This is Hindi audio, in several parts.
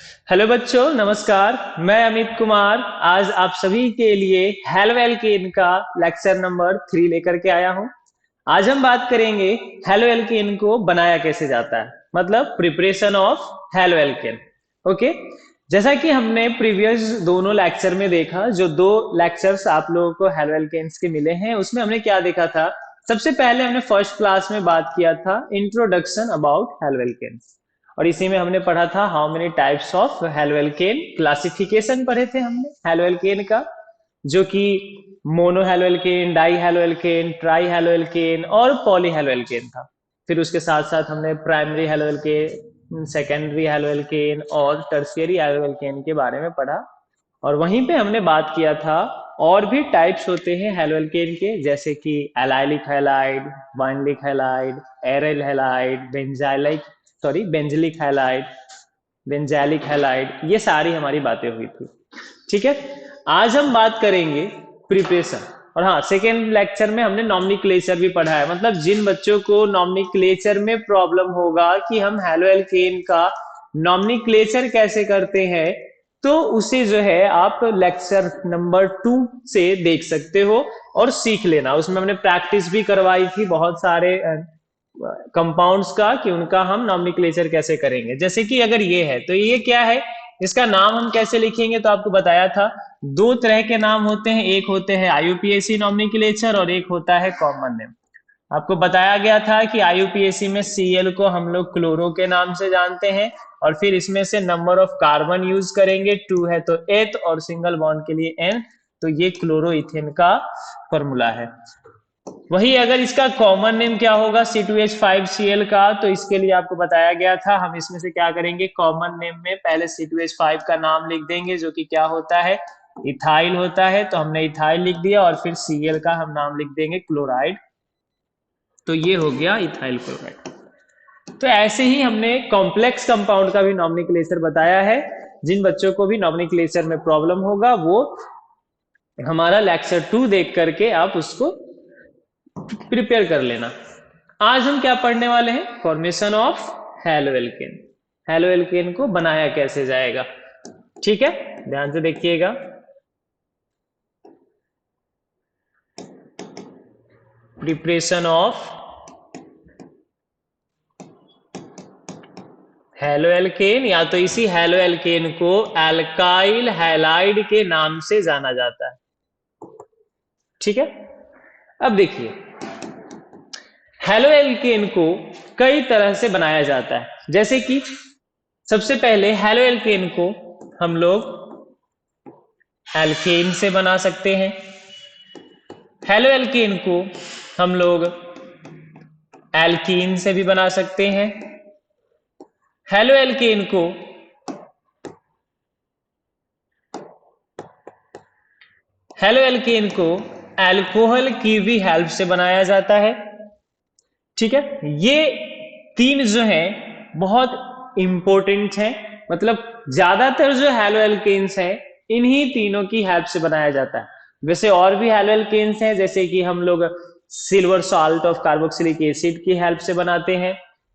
हेलो बच्चों, नमस्कार। मैं अमित कुमार आज आप सभी के लिए हेलो एल्केन का लेक्चर नंबर 3 लेकर के आया हूं। आज हम बात करेंगे हेलो एल्केन को बनाया कैसे जाता है, मतलब preparation of halo alkene. Okay. जैसा कि हमने प्रीवियस दोनों लेक्चर में देखा, जो दो लेक्चर्स आप लोगों को हेलो एल्केन्स के मिले हैं, उसमें हमने क्या देखा था। सबसे पहले हमने फर्स्ट क्लास में बात किया था इंट्रोडक्शन अबाउट हेलो एल्केन्स, और इसी में हमने पढ़ा था how many types of haloalkane, classification पढ़े थे हमने हेलोएल्केन का, जो कि mono haloalkane, di haloalkane, tri haloalkane और पॉली हेलोएल्केन था। फिर उसके साथ साथ हमने प्राइमरी हेलोएल्केन, सेकेंडरी हेलोएल्केन और टर्शियरी हेलोएल्केन के बारे में पढ़ा। और वहीं पे हमने बात किया था और भी टाइप्स होते हैं हेलोएल्केन के, जैसे कि allylic halide, vinylic halide, aryl halide, benzylic halide, benzylic halide, ये सारी हमारी बातें हुई थी। ठीक है। आज हम बात करेंगे प्रिपरेशन। और हाँ, सेकेंड लेक्चर में हमने नॉमिनक्लेचर भी पढ़ा है, मतलब जिन बच्चों को नॉमिनक्लेचर में प्रॉब्लम होगा कि हम हेलोएल्केन का नॉमिनक्लेचर कैसे करते हैं, तो उसे जो है आप लेक्चर नंबर 2 से देख सकते हो और सीख लेना। उसमें हमने प्रैक्टिस भी करवाई थी बहुत सारे कंपाउंड्स का, कि उनका हम नॉमिनक्लेचर कैसे करेंगे। जैसे कि अगर ये है तो ये क्या है, इसका नाम हम कैसे लिखेंगे, तो आपको बताया था दो तरह के नाम होते हैं, एक होते हैं आईयूपीएसी नॉमिनक्लेचर और एक होता है कॉमन नेम। आपको बताया गया था कि आईयूपीएसी में सीएल को हम लोग क्लोरो के नाम से जानते हैं, और फिर इसमें से नंबर ऑफ कार्बन यूज करेंगे, 2 है तो एथ, और सिंगल बॉन्ड के लिए एन। तो ये क्लोरो इथेन का फॉर्मूला है। वही अगर इसका कॉमन नेम क्या होगा C2H5Cl का, तो इसके लिए आपको बताया गया था हम इसमें से क्या करेंगे, कॉमन नेम में पहले C2H5 का नाम लिख देंगे, जो कि क्या होता है, इथाइल होता है। तो हमने इथाइल लिख दिया, और फिर Cl का हम नाम लिख देंगे क्लोराइड। तो ये हो गया इथाइल क्लोराइड। तो ऐसे ही हमने कॉम्प्लेक्स कंपाउंड का भी नॉमिनक्लेचर बताया है। जिन बच्चों को भी नॉमिनक्लेचर में प्रॉब्लम होगा, वो हमारा लेक्चर 2 देख करके आप उसको प्रिपेयर कर लेना। आज हम क्या पढ़ने वाले हैं, फॉर्मेशन ऑफ हेलोएल्केन। हेलोएल्केन को बनाया कैसे जाएगा। ठीक है, ध्यान से देखिएगा। प्रिपरेशन ऑफ हेलोएल्केन, या तो इसी हेलोएल्केन को एल्काइल हैलाइड के नाम से जाना जाता है। ठीक है। अब देखिए, हेलोएल्केन को कई तरह से बनाया जाता है। जैसे कि सबसे पहले हेलोएल्केन को हम लोग एल्केन से बना सकते हैं। हेलोएल्केन को हम लोग एल्कीन से भी बना सकते हैं। हेलोएल्केन को हेलोएल्केन को अल्कोहल की भी हेल्प से बनाया जाता है। ठीक है। ये तीन जो है बहुत इंपॉर्टेंट है, मतलब ज्यादातर जो हेलोएल्केन्स हैं इन्हीं तीनों की हेल्प से बनाया जाता है। वैसे और भी हेलोएल्केन्स हैं, जैसे कि हम लोग silver salt of carboxylic acid की हेल्प से बनाते हैं।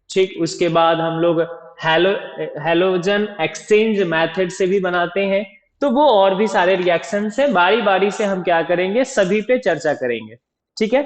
ठीक, उसके बाद हम लोग हेलोजन एक्सचेंज मेथड से भी बनाते हैं। तो वो और भी सारे रिएक्शन है, बारी बारी से हम क्या करेंगे, सभी पे चर्चा करेंगे। ठीक है।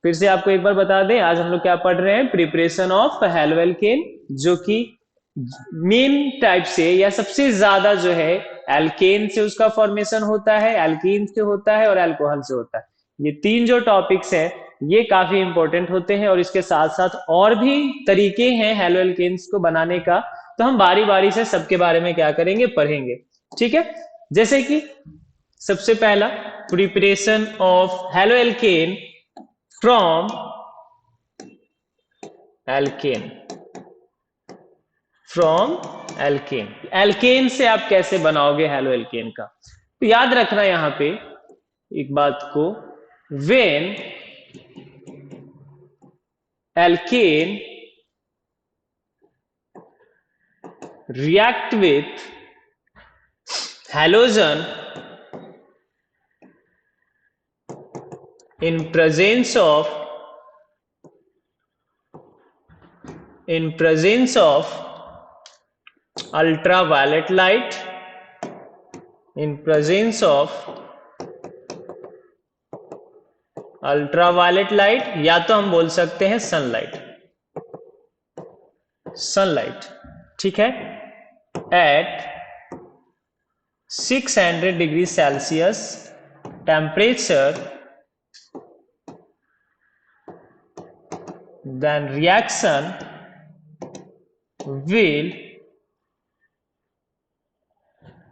फिर से आपको एक बार बता दें, आज हम लोग क्या पढ़ रहे हैं, प्रिपरेशन ऑफ हेलोएल्केन, जो कि मेन टाइप से या सबसे ज्यादा जो है एल्केन से उसका फॉर्मेशन होता है, एल्कीन से होता है और अल्कोहल से होता है। ये तीन जो टॉपिक्स है ये काफी इंपॉर्टेंट होते हैं, और इसके साथ साथ और भी तरीके हैं हेलोएल्केन्स को बनाने का। तो हम बारी बारी से सबके बारे में क्या करेंगे, पढ़ेंगे। ठीक है। जैसे कि सबसे पहला, preparation of haloalkane from alkane. From alkane, alkane से आप कैसे बनाओगे हेलो एल्केन का, तो याद रखना यहां पे एक बात को, when alkane react with halogen in presence of ultraviolet light in presence of ultraviolet light, या तो हम बोल सकते हैं सनलाइट, सनलाइट, ठीक है, at 600 degree Celsius temperature, then reaction will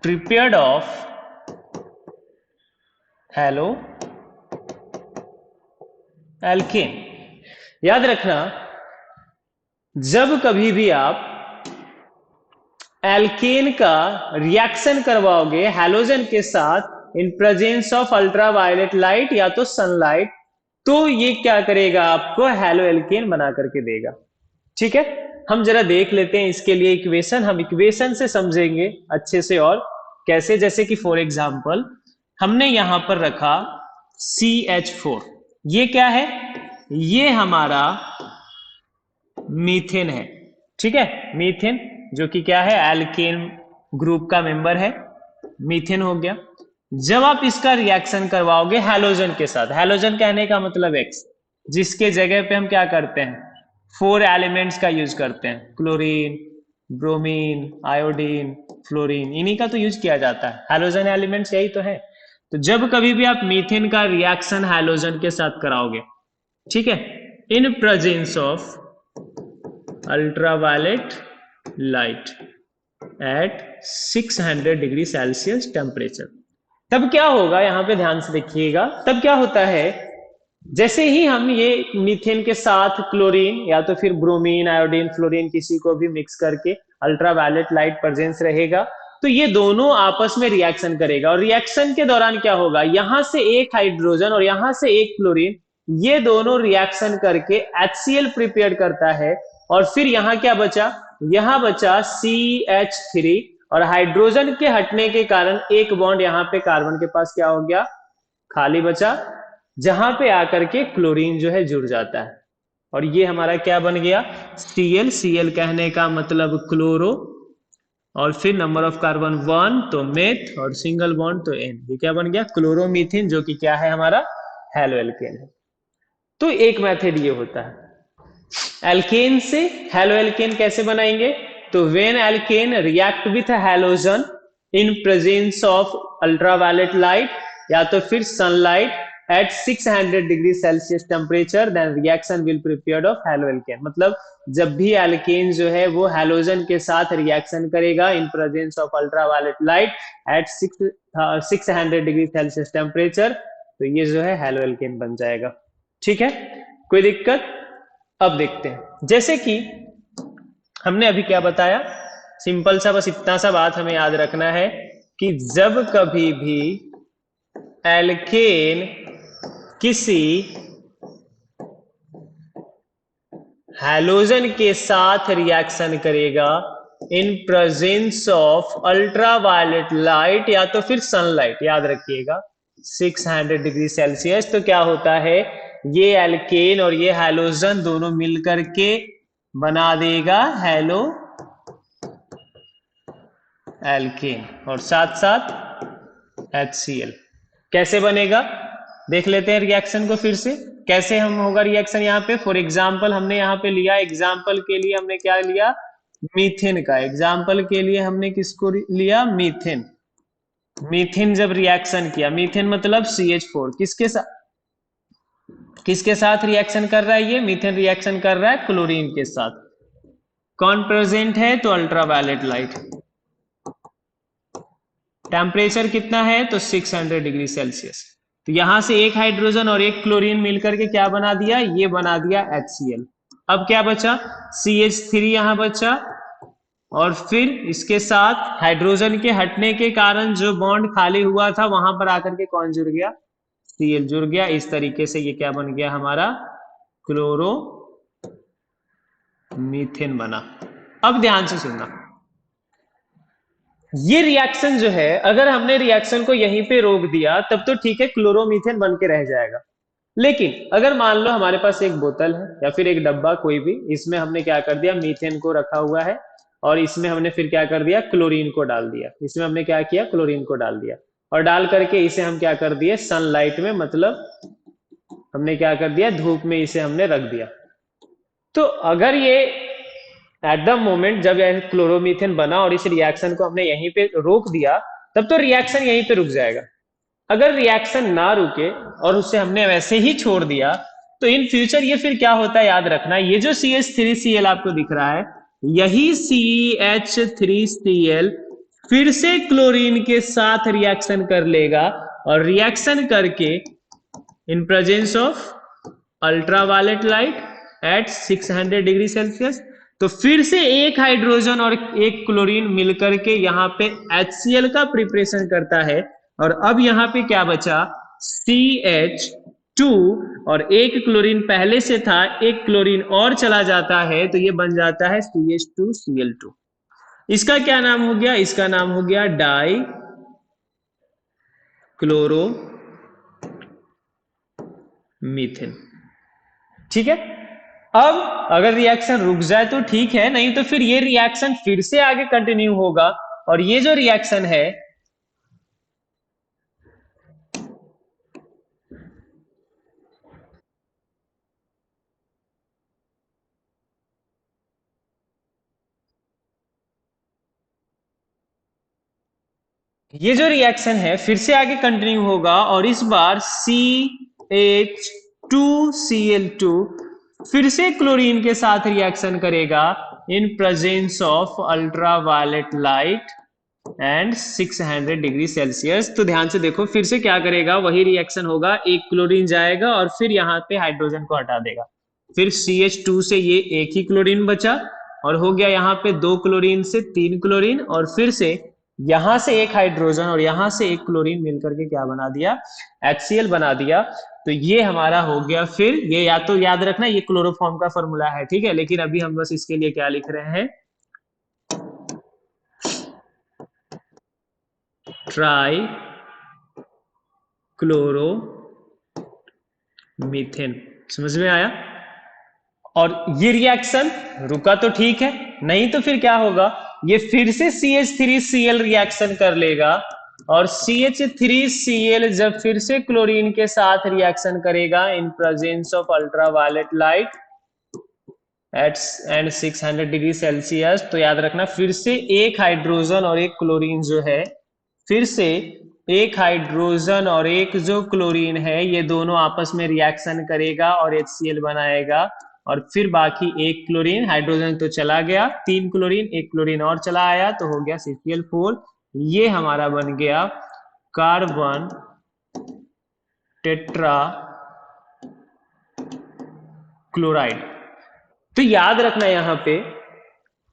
prepared of halo alkane. याद रखना, जब कभी भी आप एल्केन का रिएक्शन करवाओगे हैलोजन के साथ इन प्रेजेंस ऑफ अल्ट्रावायलेट लाइट या तो सनलाइट, तो ये क्या करेगा, आपको हैलो एल्केन बना करके देगा। ठीक है, हम जरा देख लेते हैं इसके लिए इक्वेशन, हम इक्वेशन से समझेंगे अच्छे से। और कैसे, जैसे कि फॉर एग्जांपल हमने यहां पर रखा CH4, ये क्या है, ये हमारा मीथेन है। ठीक है, मीथेन जो कि क्या है, एल्केन ग्रुप का मेंबर है, मीथेन हो गया। जब आप इसका रिएक्शन करवाओगे हैलोजन के साथ, हैलोजन कहने का मतलब X, जिसके जगह पे हम क्या करते हैं, 4 एलिमेंट्स का यूज करते हैं, क्लोरीन, ब्रोमीन, आयोडीन, फ्लोरीन, इन्हीं का तो यूज किया जाता है, हैलोजन एलिमेंट्स यही तो है। तो जब कभी भी आप मीथेन का रिएक्शन हैलोजन के साथ कराओगे, ठीक है, इन presence of ultraviolet light at 600 degree Celsius temperature, तब क्या होगा, यहां पे ध्यान से देखिएगा, तब क्या होता है, जैसे ही हम ये मीथेन के साथ क्लोरीन या तो फिर ब्रोमीन, आयोडीन, फ्लोरीन किसी को भी मिक्स करके अल्ट्रावायलेट लाइट प्रेजेंस रहेगा, तो ये दोनों आपस में रिएक्शन करेगा। और रिएक्शन के दौरान क्या होगा, यहां से एक हाइड्रोजन और यहां से एक क्लोरीन, ये दोनों रिएक्शन करके HCl प्रिपेयर करता है। और फिर यहां क्या बचा, यहां बचा CH3, और हाइड्रोजन के हटने के कारण एक बॉन्ड यहां पे कार्बन के पास क्या हो गया, खाली बचा, जहां पे आकर के क्लोरीन जो है जुड़ जाता है, और ये हमारा क्या बन गया, Cl। Cl कहने का मतलब क्लोरो, और फिर नंबर ऑफ कार्बन 1 तो मेथ, और सिंगल बॉन्ड तो N, ये क्या बन गया, क्लोरोमीथेन, जो कि क्या है, हमारा हैलो एल्केन है। तो एक मेथड ये होता है। एल्केन से हैलो एल्केन कैसे बनाएंगे, तो when alkane react with halogen in presence of ultraviolet light या तो फिर sunlight at 600 degree Celsius temperature, then reaction will prepared of halo alkane. मतलब जब भी एल्केन जो है वो हैलोजन के साथ रिएक्शन करेगा इन presence of ultraviolet light at 600 degree Celsius temperature, तो ये जो है हैलो एल्केन बन जाएगा। ठीक है, कोई दिक्कत। अब देखते हैं, जैसे कि हमने अभी क्या बताया, सिंपल सा, बस इतना सा बात हमें याद रखना है कि जब कभी भी एल्केन किसी हैलोजन के साथ रिएक्शन करेगा इन प्रेजेंस ऑफ अल्ट्रावायलेट लाइट या तो फिर सनलाइट, याद रखिएगा 600 डिग्री सेल्सियस, तो क्या होता है, ये एल्केन और ये हैलोजन दोनों मिलकर के बना देगा हैलो एल्केन, और साथ साथ HCl। कैसे बनेगा, देख लेते हैं रिएक्शन को फिर से, कैसे हम होगा रिएक्शन यहाँ पे। फॉर एग्जांपल हमने यहाँ पे लिया, एग्जांपल के लिए हमने क्या लिया, मीथेन का, एग्जांपल के लिए हमने किसको लिया, मीथेन। मीथेन जब रिएक्शन किया, मीथेन मतलब CH4, किसके साथ रिएक्शन कर रहा है, ये मीथेन रिएक्शन कर रहा है क्लोरीन के साथ। कौन प्रेजेंट है, तो अल्ट्रावायलेट लाइट। टेम्परेचर कितना है, तो 600 डिग्री सेल्सियस। तो यहां से एक हाइड्रोजन और एक क्लोरीन मिलकर के क्या बना दिया, ये बना दिया HCl। अब क्या बचा, CH3 यहां बचा, और फिर इसके साथ हाइड्रोजन के हटने के कारण जो बॉन्ड खाली हुआ था वहां पर आकर के कौन जुड़ गया, Cl जुड़ गया। इस तरीके से ये क्या बन गया, हमारा क्लोरो मीथेन बना। अब ध्यान से सुनना, ये रिएक्शन जो है, अगर हमने रिएक्शन को यहीं पे रोक दिया तब तो ठीक है, क्लोरोमीथेन बन के रह जाएगा। लेकिन अगर मान लो हमारे पास एक बोतल है या फिर एक डब्बा कोई भी, इसमें हमने क्या कर दिया, मीथेन को रखा हुआ है, और इसमें हमने फिर क्या कर दिया, क्लोरीन को डाल दिया। इसमें हमने क्या किया, क्लोरीन को डाल दिया और डाल करके इसे हम क्या कर दिए, सनलाइट में, मतलब हमने क्या कर दिया, धूप में इसे हमने रख दिया। तो अगर ये एट द मोमेंट जब यह क्लोरोमीथेन बना और इस रिएक्शन को हमने यहीं पे रोक दिया, तब तो रिएक्शन यहीं पे रुक जाएगा। अगर रिएक्शन ना रुके और उसे हमने वैसे ही छोड़ दिया, तो इन फ्यूचर ये फिर क्या होता है, याद रखना, ये जो CH3Cl आपको दिख रहा है, यही CH3Cl फिर से क्लोरीन के साथ रिएक्शन कर लेगा और रिएक्शन करके इन presence of ultraviolet light at 600 degree Celsius, तो फिर से एक हाइड्रोजन और एक क्लोरीन मिलकर के यहाँ पे HCl का प्रिपरेशन करता है। और अब यहाँ पे क्या बचा, CH2 और एक क्लोरीन पहले से था, एक क्लोरीन और चला जाता है तो ये बन जाता है CH2Cl2। इसका क्या नाम हो गया, इसका नाम हो गया डाई क्लोरो मीथेन। ठीक है, अब अगर रिएक्शन रुक जाए तो ठीक है, नहीं तो फिर ये रिएक्शन फिर से आगे कंटिन्यू होगा और ये जो रिएक्शन है, ये जो रिएक्शन है फिर से आगे कंटिन्यू होगा और इस बार CH2Cl2 फिर से क्लोरीन के साथ रिएक्शन करेगा इन presence of ultraviolet light and 600 degree Celsius. तो ध्यान से देखो, फिर से क्या करेगा, वही रिएक्शन होगा, एक क्लोरीन जाएगा और फिर यहाँ पे हाइड्रोजन को हटा देगा, फिर CH2 से ये एक ही क्लोरीन बचा और हो गया यहाँ पे 2 क्लोरीन से 3 क्लोरीन और फिर से यहां से एक हाइड्रोजन और यहां से एक क्लोरीन मिलकर के क्या बना दिया, HCl बना दिया। तो ये हमारा हो गया, फिर ये या तो याद रखना ये क्लोरोफॉर्म का फॉर्मूला है, ठीक है, लेकिन अभी हम बस इसके लिए क्या लिख रहे हैं, ट्राई क्लोरो मीथेन। समझ में आया? और ये रिएक्शन रुका तो ठीक है, नहीं तो फिर क्या होगा, ये फिर से CH3Cl रिएक्शन कर लेगा और CH3Cl जब फिर से क्लोरीन के साथ रिएक्शन करेगा इन presence of ultraviolet light at and 600 degree Celsius, तो याद रखना फिर से एक हाइड्रोजन और एक क्लोरीन जो है, फिर से एक हाइड्रोजन और एक जो क्लोरीन है, ये दोनों आपस में रिएक्शन करेगा और HCl बनाएगा और फिर बाकी एक क्लोरीन, हाइड्रोजन तो चला गया, 3 क्लोरीन, एक क्लोरीन और चला आया तो हो गया CCl4। ये हमारा बन गया कार्बन टेट्रा क्लोराइड। तो याद रखना यहां पे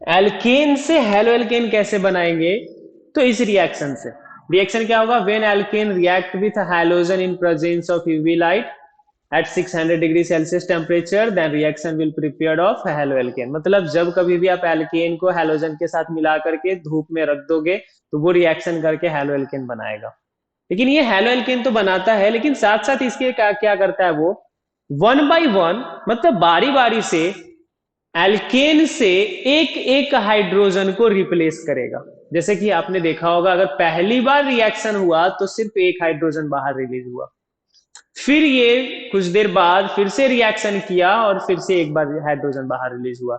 एल्केन से हेलो एल्केन कैसे बनाएंगे, तो इस रिएक्शन से। रिएक्शन क्या होगा, when alkane react with halogen in presence of UV light at 600 degree Celsius temperature, then reaction will prepared of halo alkane. मतलब जब कभी भी आप एल्केन को हैलोजन के साथ मिला करके धूप में रख दोगे तो वो रिएक्शन करके हेलो एल्केन बनाएगा। लेकिन ये हेलो एल्केन तो बनाता है, लेकिन साथ साथ इसके क्या करता है, वो 1 by 1 मतलब बारी बारी से एल्केन से एक एक हाइड्रोजन को रिप्लेस करेगा। जैसे कि आपने देखा होगा, अगर पहली बार रिएक्शन हुआ तो सिर्फ एक हाइड्रोजन बाहर रिलीज हुआ, फिर ये कुछ देर बाद फिर से रिएक्शन किया और फिर से एक बार हाइड्रोजन बाहर रिलीज हुआ,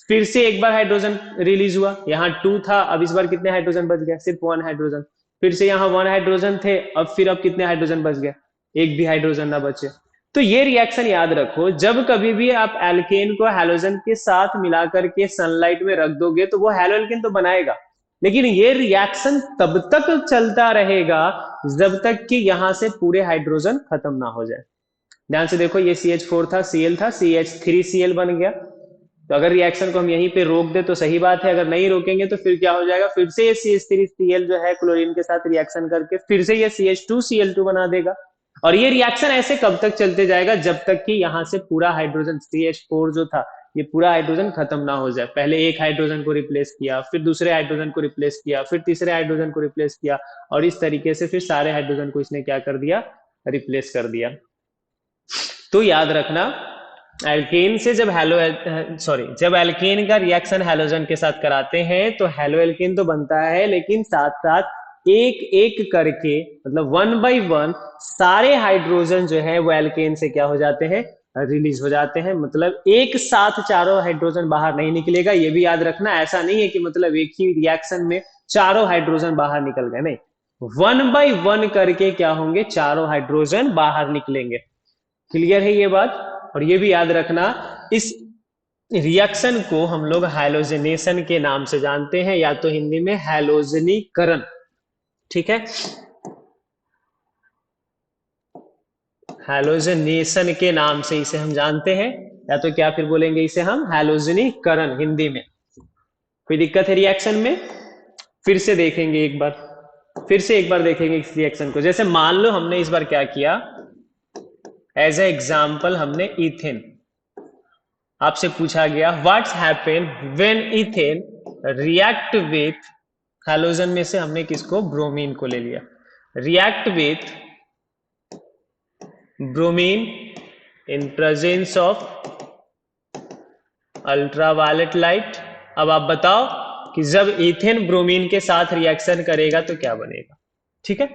फिर से एक बार हाइड्रोजन रिलीज हुआ, यहाँ 2 था, अब इस बार कितने हाइड्रोजन बच गया, सिर्फ 1 हाइड्रोजन, फिर से यहाँ 1 हाइड्रोजन थे, अब कितने हाइड्रोजन बच गए, एक भी हाइड्रोजन ना बचे। तो ये रिएक्शन याद रखो, जब कभी भी आप एल्केन को हैलोजन के साथ मिला करके सनलाइट में रख दोगे तो वो हैलो एल्केन तो बनाएगा, लेकिन ये रिएक्शन तब तक चलता रहेगा जब तक कि यहां से पूरे हाइड्रोजन खत्म ना हो जाए। ध्यान से देखो, ये CH4 था, Cl था, CH3Cl बन गया। तो अगर रिएक्शन को हम यहीं पे रोक दे तो सही बात है, अगर नहीं रोकेंगे तो फिर क्या हो जाएगा, फिर से ये CH3Cl जो है क्लोरीन के साथ रिएक्शन करके फिर से ये CH2Cl2 बना देगा। और ये रिएक्शन ऐसे कब तक चलते जाएगा, जब तक कि यहां से पूरा हाइड्रोजन CH4 जो था, ये पूरा हाइड्रोजन खत्म ना हो जाए। पहले एक हाइड्रोजन को रिप्लेस किया, फिर दूसरे हाइड्रोजन को रिप्लेस किया, फिर तीसरे हाइड्रोजन को रिप्लेस किया और इस तरीके से फिर सारे हाइड्रोजन को इसने क्या कर दिया, रिप्लेस कर दिया। तो याद रखना, एल्केन से जब जब एल्केन का रिएक्शन हैलोजन के साथ कराते हैं तो हेलो एल्केन तो बनता है, लेकिन साथ साथ एक एक करके मतलब वन बाय वन सारे हाइड्रोजन जो है वो एल्केन से क्या हो जाते हैं, रिलीज हो जाते हैं। मतलब एक साथ चारों हाइड्रोजन बाहर नहीं निकलेगा, ये भी याद रखना। ऐसा नहीं है कि मतलब एक ही रिएक्शन में चारों हाइड्रोजन बाहर निकल गए, नहीं, वन बाय वन करके क्या होंगे, चारों हाइड्रोजन बाहर निकलेंगे। क्लियर है ये बात? और ये भी याद रखना, इस रिएक्शन को हम लोग हैलोजनेशन के नाम से जानते हैं, या तो हिंदी में हैलोजनीकरण। ठीक है, हैलोजनेशन के नाम से इसे हम जानते हैं, या तो क्या फिर बोलेंगे इसे हम हैलोजनीकरण हिंदी में। कोई दिक्कत है रिएक्शन में? फिर से देखेंगे एक बार, फिर से एक बार देखेंगे इस रिएक्शन को। जैसे मान लो हमने इस बार क्या किया, एज ए एग्जाम्पल हमने इथेन, आपसे पूछा गया what's happen when ethane react with, halogen में से हमने किसको, ब्रोमीन को ले लिया, react with bromine in presence of ultraviolet light. अब आप बताओ कि जब इथेन ब्रोमीन के साथ रिएक्शन करेगा तो क्या बनेगा। ठीक है,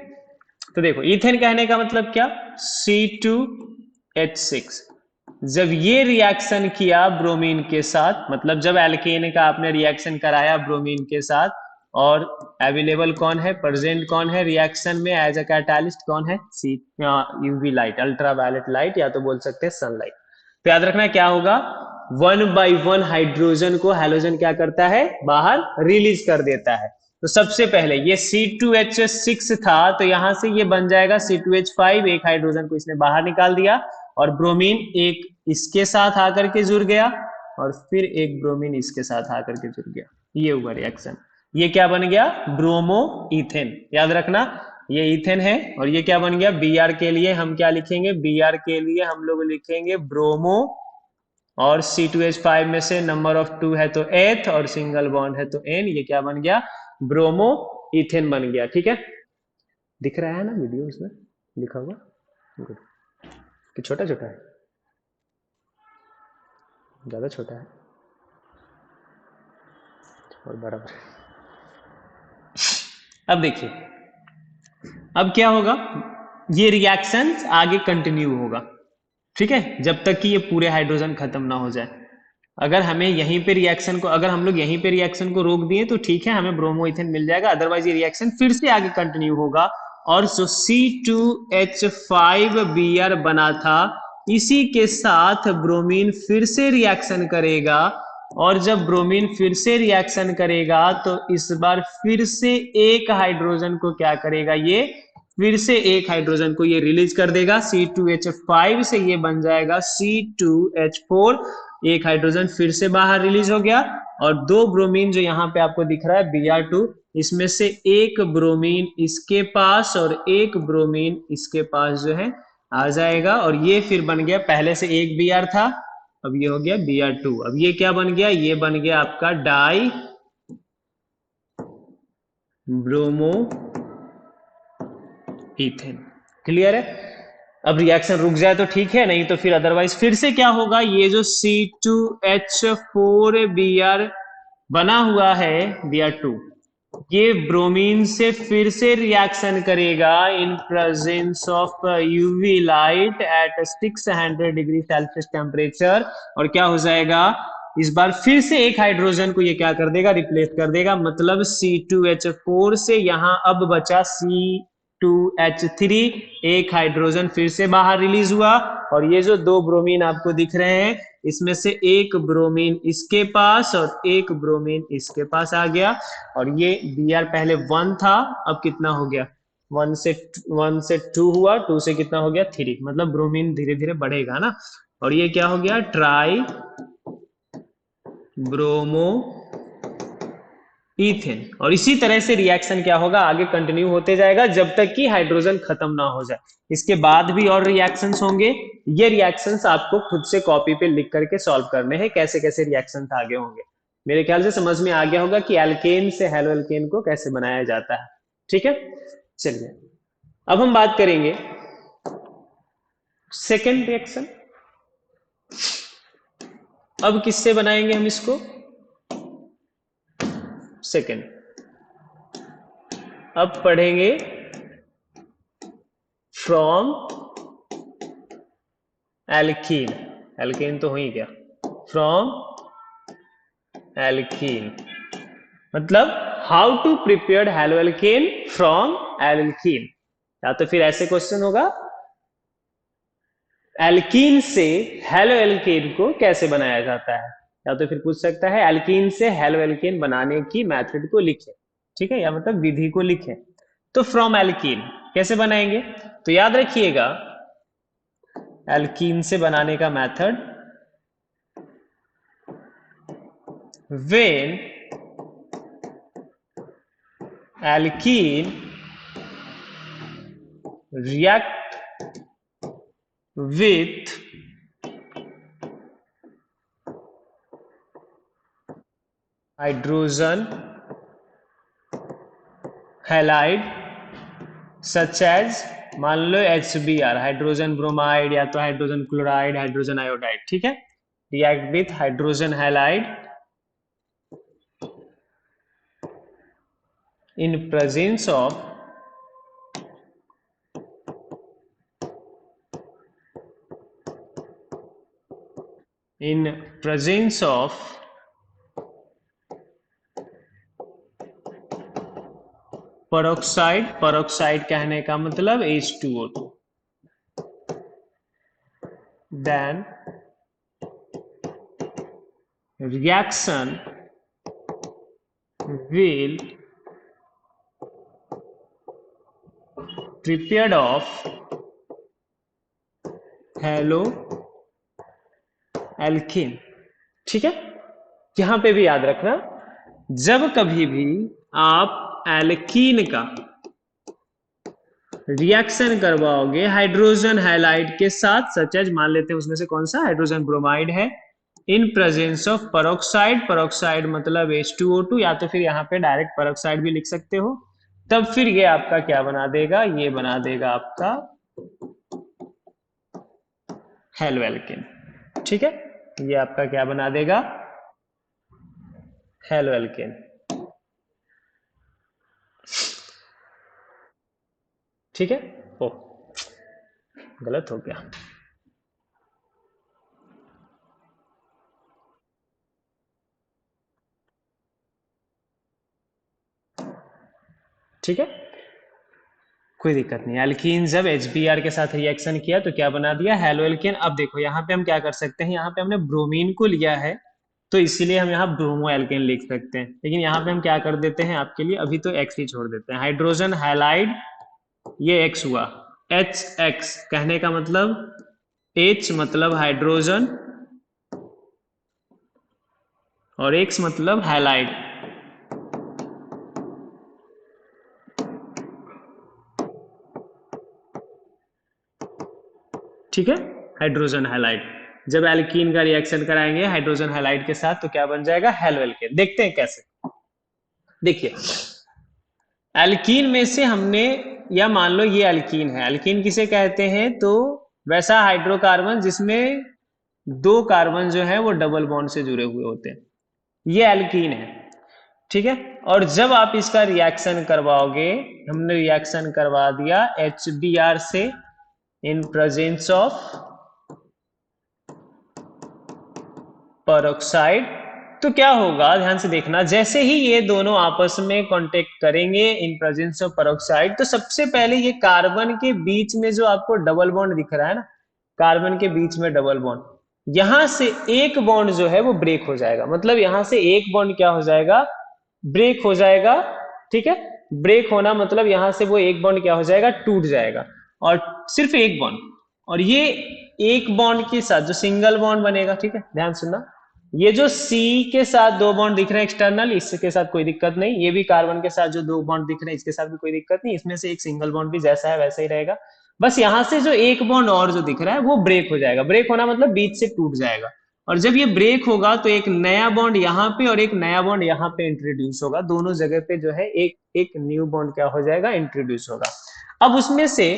तो देखो इथेन कहने का मतलब क्या, C2H6। जब ये रिएक्शन किया ब्रोमीन के साथ, मतलब जब एल्केन का आपने रिएक्शन कराया ब्रोमीन के साथ, और अवेलेबल कौन है, प्रेजेंट कौन है रिएक्शन में एज अ कैटालिस्ट, कौन है, यूवी लाइट, अल्ट्रावायलेट लाइट, या तो बोल सकते हैं सनलाइट। तो याद रखना क्या होगा, वन बाय वन हाइड्रोजन को हैलोजन क्या करता है, बाहर रिलीज कर देता है। तो सबसे पहले ये C2H6 था, तो यहां से ये बन जाएगा C2H5, एक हाइड्रोजन को इसने बाहर निकाल दिया, और ब्रोमीन एक इसके साथ आकर के जुड़ गया, और फिर एक ब्रोमीन इसके साथ आकर के जुड़ गया, ये हुआ रिएक्शन। ये क्या बन गया, ब्रोमो इथेन। याद रखना ये इथेन है, और ये क्या बन गया, Br के लिए हम क्या लिखेंगे, Br के लिए हम लोग लिखेंगे ब्रोमो, और C2H5 में से नंबर ऑफ 2 है तो एथ, और सिंगल बॉन्ड है तो N, ये क्या बन गया, ब्रोमो इथेन बन गया। ठीक है, दिख रहा है ना वीडियो इसमें लिखा हुआ, गुड, कि छोटा छोटा है, ज्यादा छोटा है और बराबर। अब देखिए, अब क्या होगा, ये रिएक्शन आगे कंटिन्यू होगा। ठीक है, जब तक कि ये पूरे हाइड्रोजन खत्म ना हो जाए। अगर हमें यहीं पे रिएक्शन को, अगर हम लोग यहीं पे रिएक्शन को रोक दिए तो ठीक है, हमें ब्रोमो इथेन मिल जाएगा, अदरवाइज ये रिएक्शन फिर से आगे कंटिन्यू होगा। और जो C2H5Br बना था, इसी के साथ ब्रोमीन फिर से रिएक्शन करेगा, और जब ब्रोमीन फिर से रिएक्शन करेगा तो इस बार फिर से एक हाइड्रोजन को क्या करेगा, ये फिर से एक हाइड्रोजन को ये रिलीज कर देगा, C2H5 से ये बन जाएगा C2H4, एक हाइड्रोजन फिर से बाहर रिलीज हो गया, और दो ब्रोमीन जो यहाँ पे आपको दिख रहा है Br2, इसमें से एक ब्रोमीन इसके पास और एक ब्रोमीन इसके पास जो है आ जाएगा, और ये फिर बन गया, पहले से एक Br था, अब ये हो गया Br2। अब ये क्या बन गया, ये बन गया आपका डाई ब्रोमो इथेन। क्लियर है? अब रिएक्शन रुक जाए तो ठीक है, नहीं तो फिर अदरवाइज फिर से क्या होगा, ये जो C2H4Br बना हुआ है Br2, ये ब्रोमीन से फिर से रिएक्शन करेगा इन presence of UV light at 600 degree Celsius temperature, और क्या हो जाएगा, इस बार फिर से एक हाइड्रोजन को ये क्या कर देगा, रिप्लेस कर देगा। मतलब C2H4 से यहां अब बचा C2H3, एक हाइड्रोजन फिर से बाहर रिलीज हुआ, और ये जो दो ब्रोमीन आपको दिख रहे हैं, इसमें से एक ब्रोमीन इसके पास और एक ब्रोमीन इसके पास आ गया, और ये Br पहले 1 था, अब कितना हो गया, 1 से 2 हुआ, 2 से कितना हो गया, 3, मतलब ब्रोमीन धीरे धीरे बढ़ेगा ना। और ये क्या हो गया, ट्राई ब्रोमो इथेन। और इसी तरह से रिएक्शन क्या होगा, आगे कंटिन्यू होते जाएगा जब तक कि हाइड्रोजन खत्म ना हो जाए। इसके बाद भी और रिएक्शंस होंगे, ये रिएक्शंस आपको खुद से कॉपी पे लिख करके सॉल्व करने हैं, कैसे कैसे रिएक्शंस आगे होंगे। मेरे ख्याल से समझ में आ गया होगा कि एल्केन से हेलो एल्केन को कैसे बनाया जाता है। ठीक है, चलिए अब हम बात करेंगे सेकेंड रिएक्शन। अब किससे बनाएंगे हम इसको? सेकेंड। अब पढ़ेंगे फ्रॉम एल्कीन। एल्कीन तो हुई क्या? फ्रॉम एल्कीन मतलब how to prepare halo alkane from alkene. या तो फिर ऐसे क्वेश्चन होगा, एल्कीन से हेलो एल्केन को कैसे बनाया जाता है। या तो फिर पूछ सकता है एल्कीन से हेलो एल्केन बनाने की मेथड को लिखें, ठीक है, या मतलब विधि को लिखें। तो फ्रॉम एल्कीन कैसे बनाएंगे? तो याद रखिएगा, एल्कीन से बनाने का method, when alkene react with hydrogen halide such as, मान लो HBr, हाइड्रोजन ब्रोमाइड या तो हाइड्रोजन क्लोराइड, हाइड्रोजन आयोडाइड, ठीक है, react with hydrogen halide in presence of peroxide, peroxide कहने का मतलब H2O2, then reaction will prepared of hello alkene, ठीक है। यहां पे भी याद रखना, जब कभी भी आप एल्कीन का रिएक्शन करवाओगे हाइड्रोजन हैलाइड के साथ, सच एज मान लेते हैं उसमें से कौन सा हाइड्रोजन ब्रोमाइड है, इन प्रेजेंस ऑफ पेरोक्साइड, पेरोक्साइड मतलब H2O2, या तो फिर यहाँ पे डायरेक्ट पेरोक्साइड भी लिख सकते हो, तब फिर ये आपका क्या बना देगा, ये बना देगा आपका हेलो एल्केन, ठीक है, ये आपका क्या बना देगा, हेलो एल्केन, ठीक है। ओ गलत हो गया, ठीक है, कोई दिक्कत नहीं। एल्कीन जब HBr के साथ रिएक्शन किया तो क्या बना दिया, हेलो एल्केन। अब देखो यहाँ पे हम क्या कर सकते हैं, यहाँ पे हमने ब्रोमीन को लिया है तो इसीलिए हम यहाँ ब्रोमो एल्केन लिख सकते हैं, लेकिन यहाँ पे हम क्या कर देते हैं आपके लिए, अभी तो एक्स ही छोड़ देते हैं, हाइड्रोजन हैलाइड, ये एक्स हुआ, HX कहने का मतलब H मतलब हाइड्रोजन और X मतलब हैलाइड, ठीक है, हाइड्रोजन हैलाइड। जब एल्कीन का रिएक्शन कराएंगे हाइड्रोजन हैलाइड के साथ तो क्या बन जाएगा, हेलो एल्केन। देखते हैं कैसे, देखिए एल्कीन में से हमने, या मान लो ये एल्कीन है, एल्कीन किसे कहते हैं, तो वैसा हाइड्रोकार्बन जिसमें दो कार्बन जो है वो डबल बॉन्ड से जुड़े हुए होते हैं, ये एल्कीन है, ठीक है। और जब आप इसका रिएक्शन करवाओगे, हमने रिएक्शन करवा दिया HBr से इन प्रेजेंस ऑफ पेरोक्साइड, तो क्या होगा, ध्यान से देखना, जैसे ही ये दोनों आपस में कांटेक्ट करेंगे इन प्रेजेंस ऑफ पेरोक्साइड, तो सबसे पहले ये कार्बन के बीच में जो आपको डबल बॉन्ड दिख रहा है ना, कार्बन के बीच में डबल बॉन्ड, यहां से एक बॉन्ड जो है वो ब्रेक हो जाएगा, मतलब यहां से एक बॉन्ड क्या हो जाएगा, ब्रेक हो जाएगा, ठीक है। ब्रेक होना मतलब यहां से वो एक बॉन्ड क्या हो जाएगा, टूट जाएगा, और सिर्फ एक बॉन्ड, और ये एक बॉन्ड के साथ जो सिंगल बॉन्ड बनेगा, ठीक है, ध्यान सुनना, ये जो C के साथ दो बॉन्ड दिख रहे हैं एक्सटर्नल, इसके साथ कोई दिक्कत नहीं, ये भी कार्बन के साथ जो दो बॉन्ड दिख रहे हैं इसके साथ भी कोई दिक्कत नहीं, इसमें से एक सिंगल बॉन्ड भी जैसा है वैसा ही रहेगा, बस यहां से जो एक बॉन्ड और जो दिख रहा है वो ब्रेक हो जाएगा, ब्रेक होना मतलब बीच से टूट जाएगा, और जब ये ब्रेक होगा तो एक नया बॉन्ड यहाँ पे और एक नया बॉन्ड यहाँ पे इंट्रोड्यूस होगा, दोनों जगह पे जो है एक एक न्यू बॉन्ड क्या हो जाएगा, इंट्रोड्यूस होगा। अब उसमें से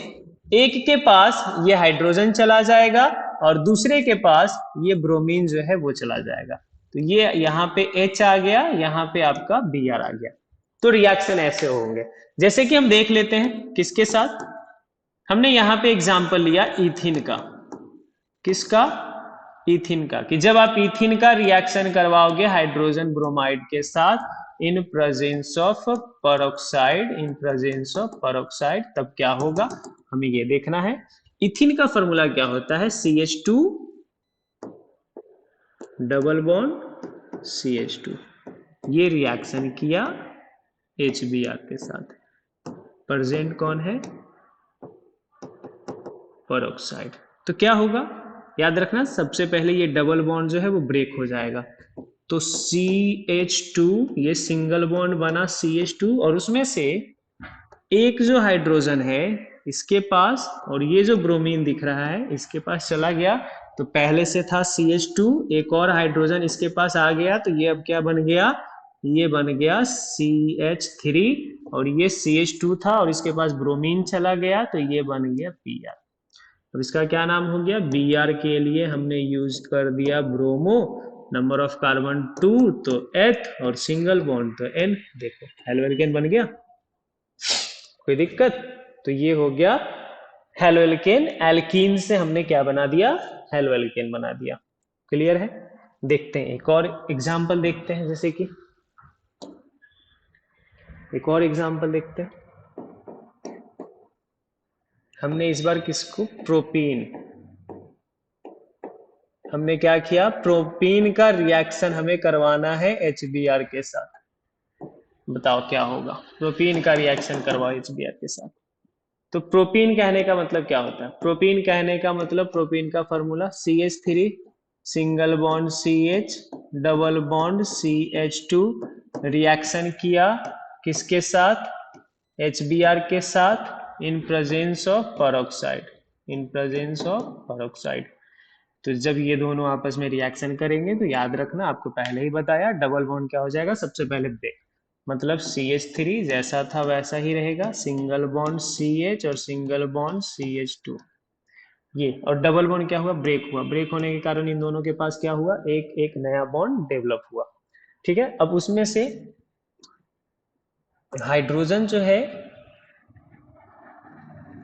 एक के पास ये हाइड्रोजन चला जाएगा और दूसरे के पास ये ब्रोमीन जो है वो चला जाएगा। तो ये यहाँ पे H आ गया, यहाँ पे आपका Br आ गया। तो रिएक्शन ऐसे होंगे। जैसे कि हम देख लेते हैं किसके साथ। हमने यहाँ पे एग्जाम्पल लिया इथिन का। किसका? इथिन का। कि जब आप इथिन का रिएक्शन करवाओगे हाइड्रोजन ब्रोमाइड के साथ इन presence of peroxide, in presence of peroxide, तब क्या होगा हमें ये देखना है। इथिन का फॉर्मूला क्या होता है? CH2 double bond CH2। ये रिएक्शन किया HBr के साथ। प्रेजेंट कौन है? पेरोक्साइड। तो क्या होगा याद रखना, सबसे पहले ये डबल बॉन्ड जो है वो ब्रेक हो जाएगा। तो CH2, ये सिंगल बॉन्ड बना CH2, और उसमें से एक जो हाइड्रोजन है इसके पास, और ये जो ब्रोमीन दिख रहा है इसके पास चला गया। तो पहले से था CH2, एक और हाइड्रोजन इसके पास आ गया, तो ये अब क्या बन गया? ये बन गया CH3, और ये CH2 था और इसके पास ब्रोमीन चला गया, तो ये बन गया Br। अब इसका क्या नाम हो गया? Br के लिए हमने यूज कर दिया ब्रोमो, नंबर ऑफ कार्बन 2 तो H, और सिंगल बॉन्ड तो N। देखो हेलोएल्केन बन गया। कोई दिक्कत? तो ये हो गया हेलोएल्केन। एल्कीन से हमने क्या बना दिया? हेलोएल्केन बना दिया। क्लियर है? देखते हैं एक और एग्जांपल देखते हैं। जैसे कि एक और एग्जांपल देखते हैं। हमने इस बार किसको? प्रोपीन। हमने क्या किया? प्रोपीन का रिएक्शन हमें करवाना है HBr के साथ। बताओ क्या होगा? प्रोपीन का रिएक्शन करवाओ HBr के साथ। तो प्रोपीन कहने का मतलब क्या होता है? प्रोपीन कहने का मतलब, प्रोपीन का formula CH3 single bond CH double bond CH2, reaction किया किसके साथ? HBr के साथ, इन presence of peroxide, in presence of peroxide. तो जब ये दोनों आपस में रिएक्शन करेंगे तो याद रखना, आपको पहले ही बताया, डबल बॉन्ड क्या हो जाएगा? सबसे पहले ब्रेक। मतलब CH3 जैसा था वैसा ही रहेगा, सिंगल बॉन्ड CH और सिंगल बॉन्ड CH2। ये और डबल बॉन्ड क्या हुआ? ब्रेक हुआ। ब्रेक होने के कारण इन दोनों के पास क्या हुआ? एक एक नया बॉन्ड डेवलप हुआ। ठीक है। अब उसमें से हाइड्रोजन जो है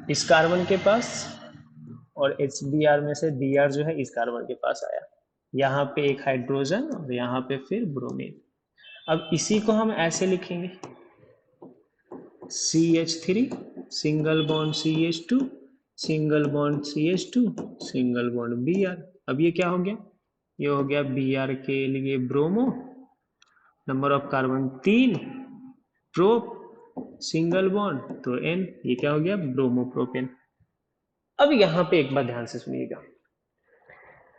इस कार्बन के पास, और HBr में से Br जो है इस कार्बन के पास आया। यहाँ पे एक हाइड्रोजन और यहाँ पे फिर ब्रोमीन। अब इसी को हम ऐसे लिखेंगे, CH3 single bond CH2 single bond CH2 single bond Br। अब ये क्या हो गया? ये हो गया Br के लिए bromo, number of carbon 3, prop, single bond तो N। ये क्या हो गया? ब्रोमोप्रोपेन। अब यहाँ पे एक बात ध्यान से सुनिएगा,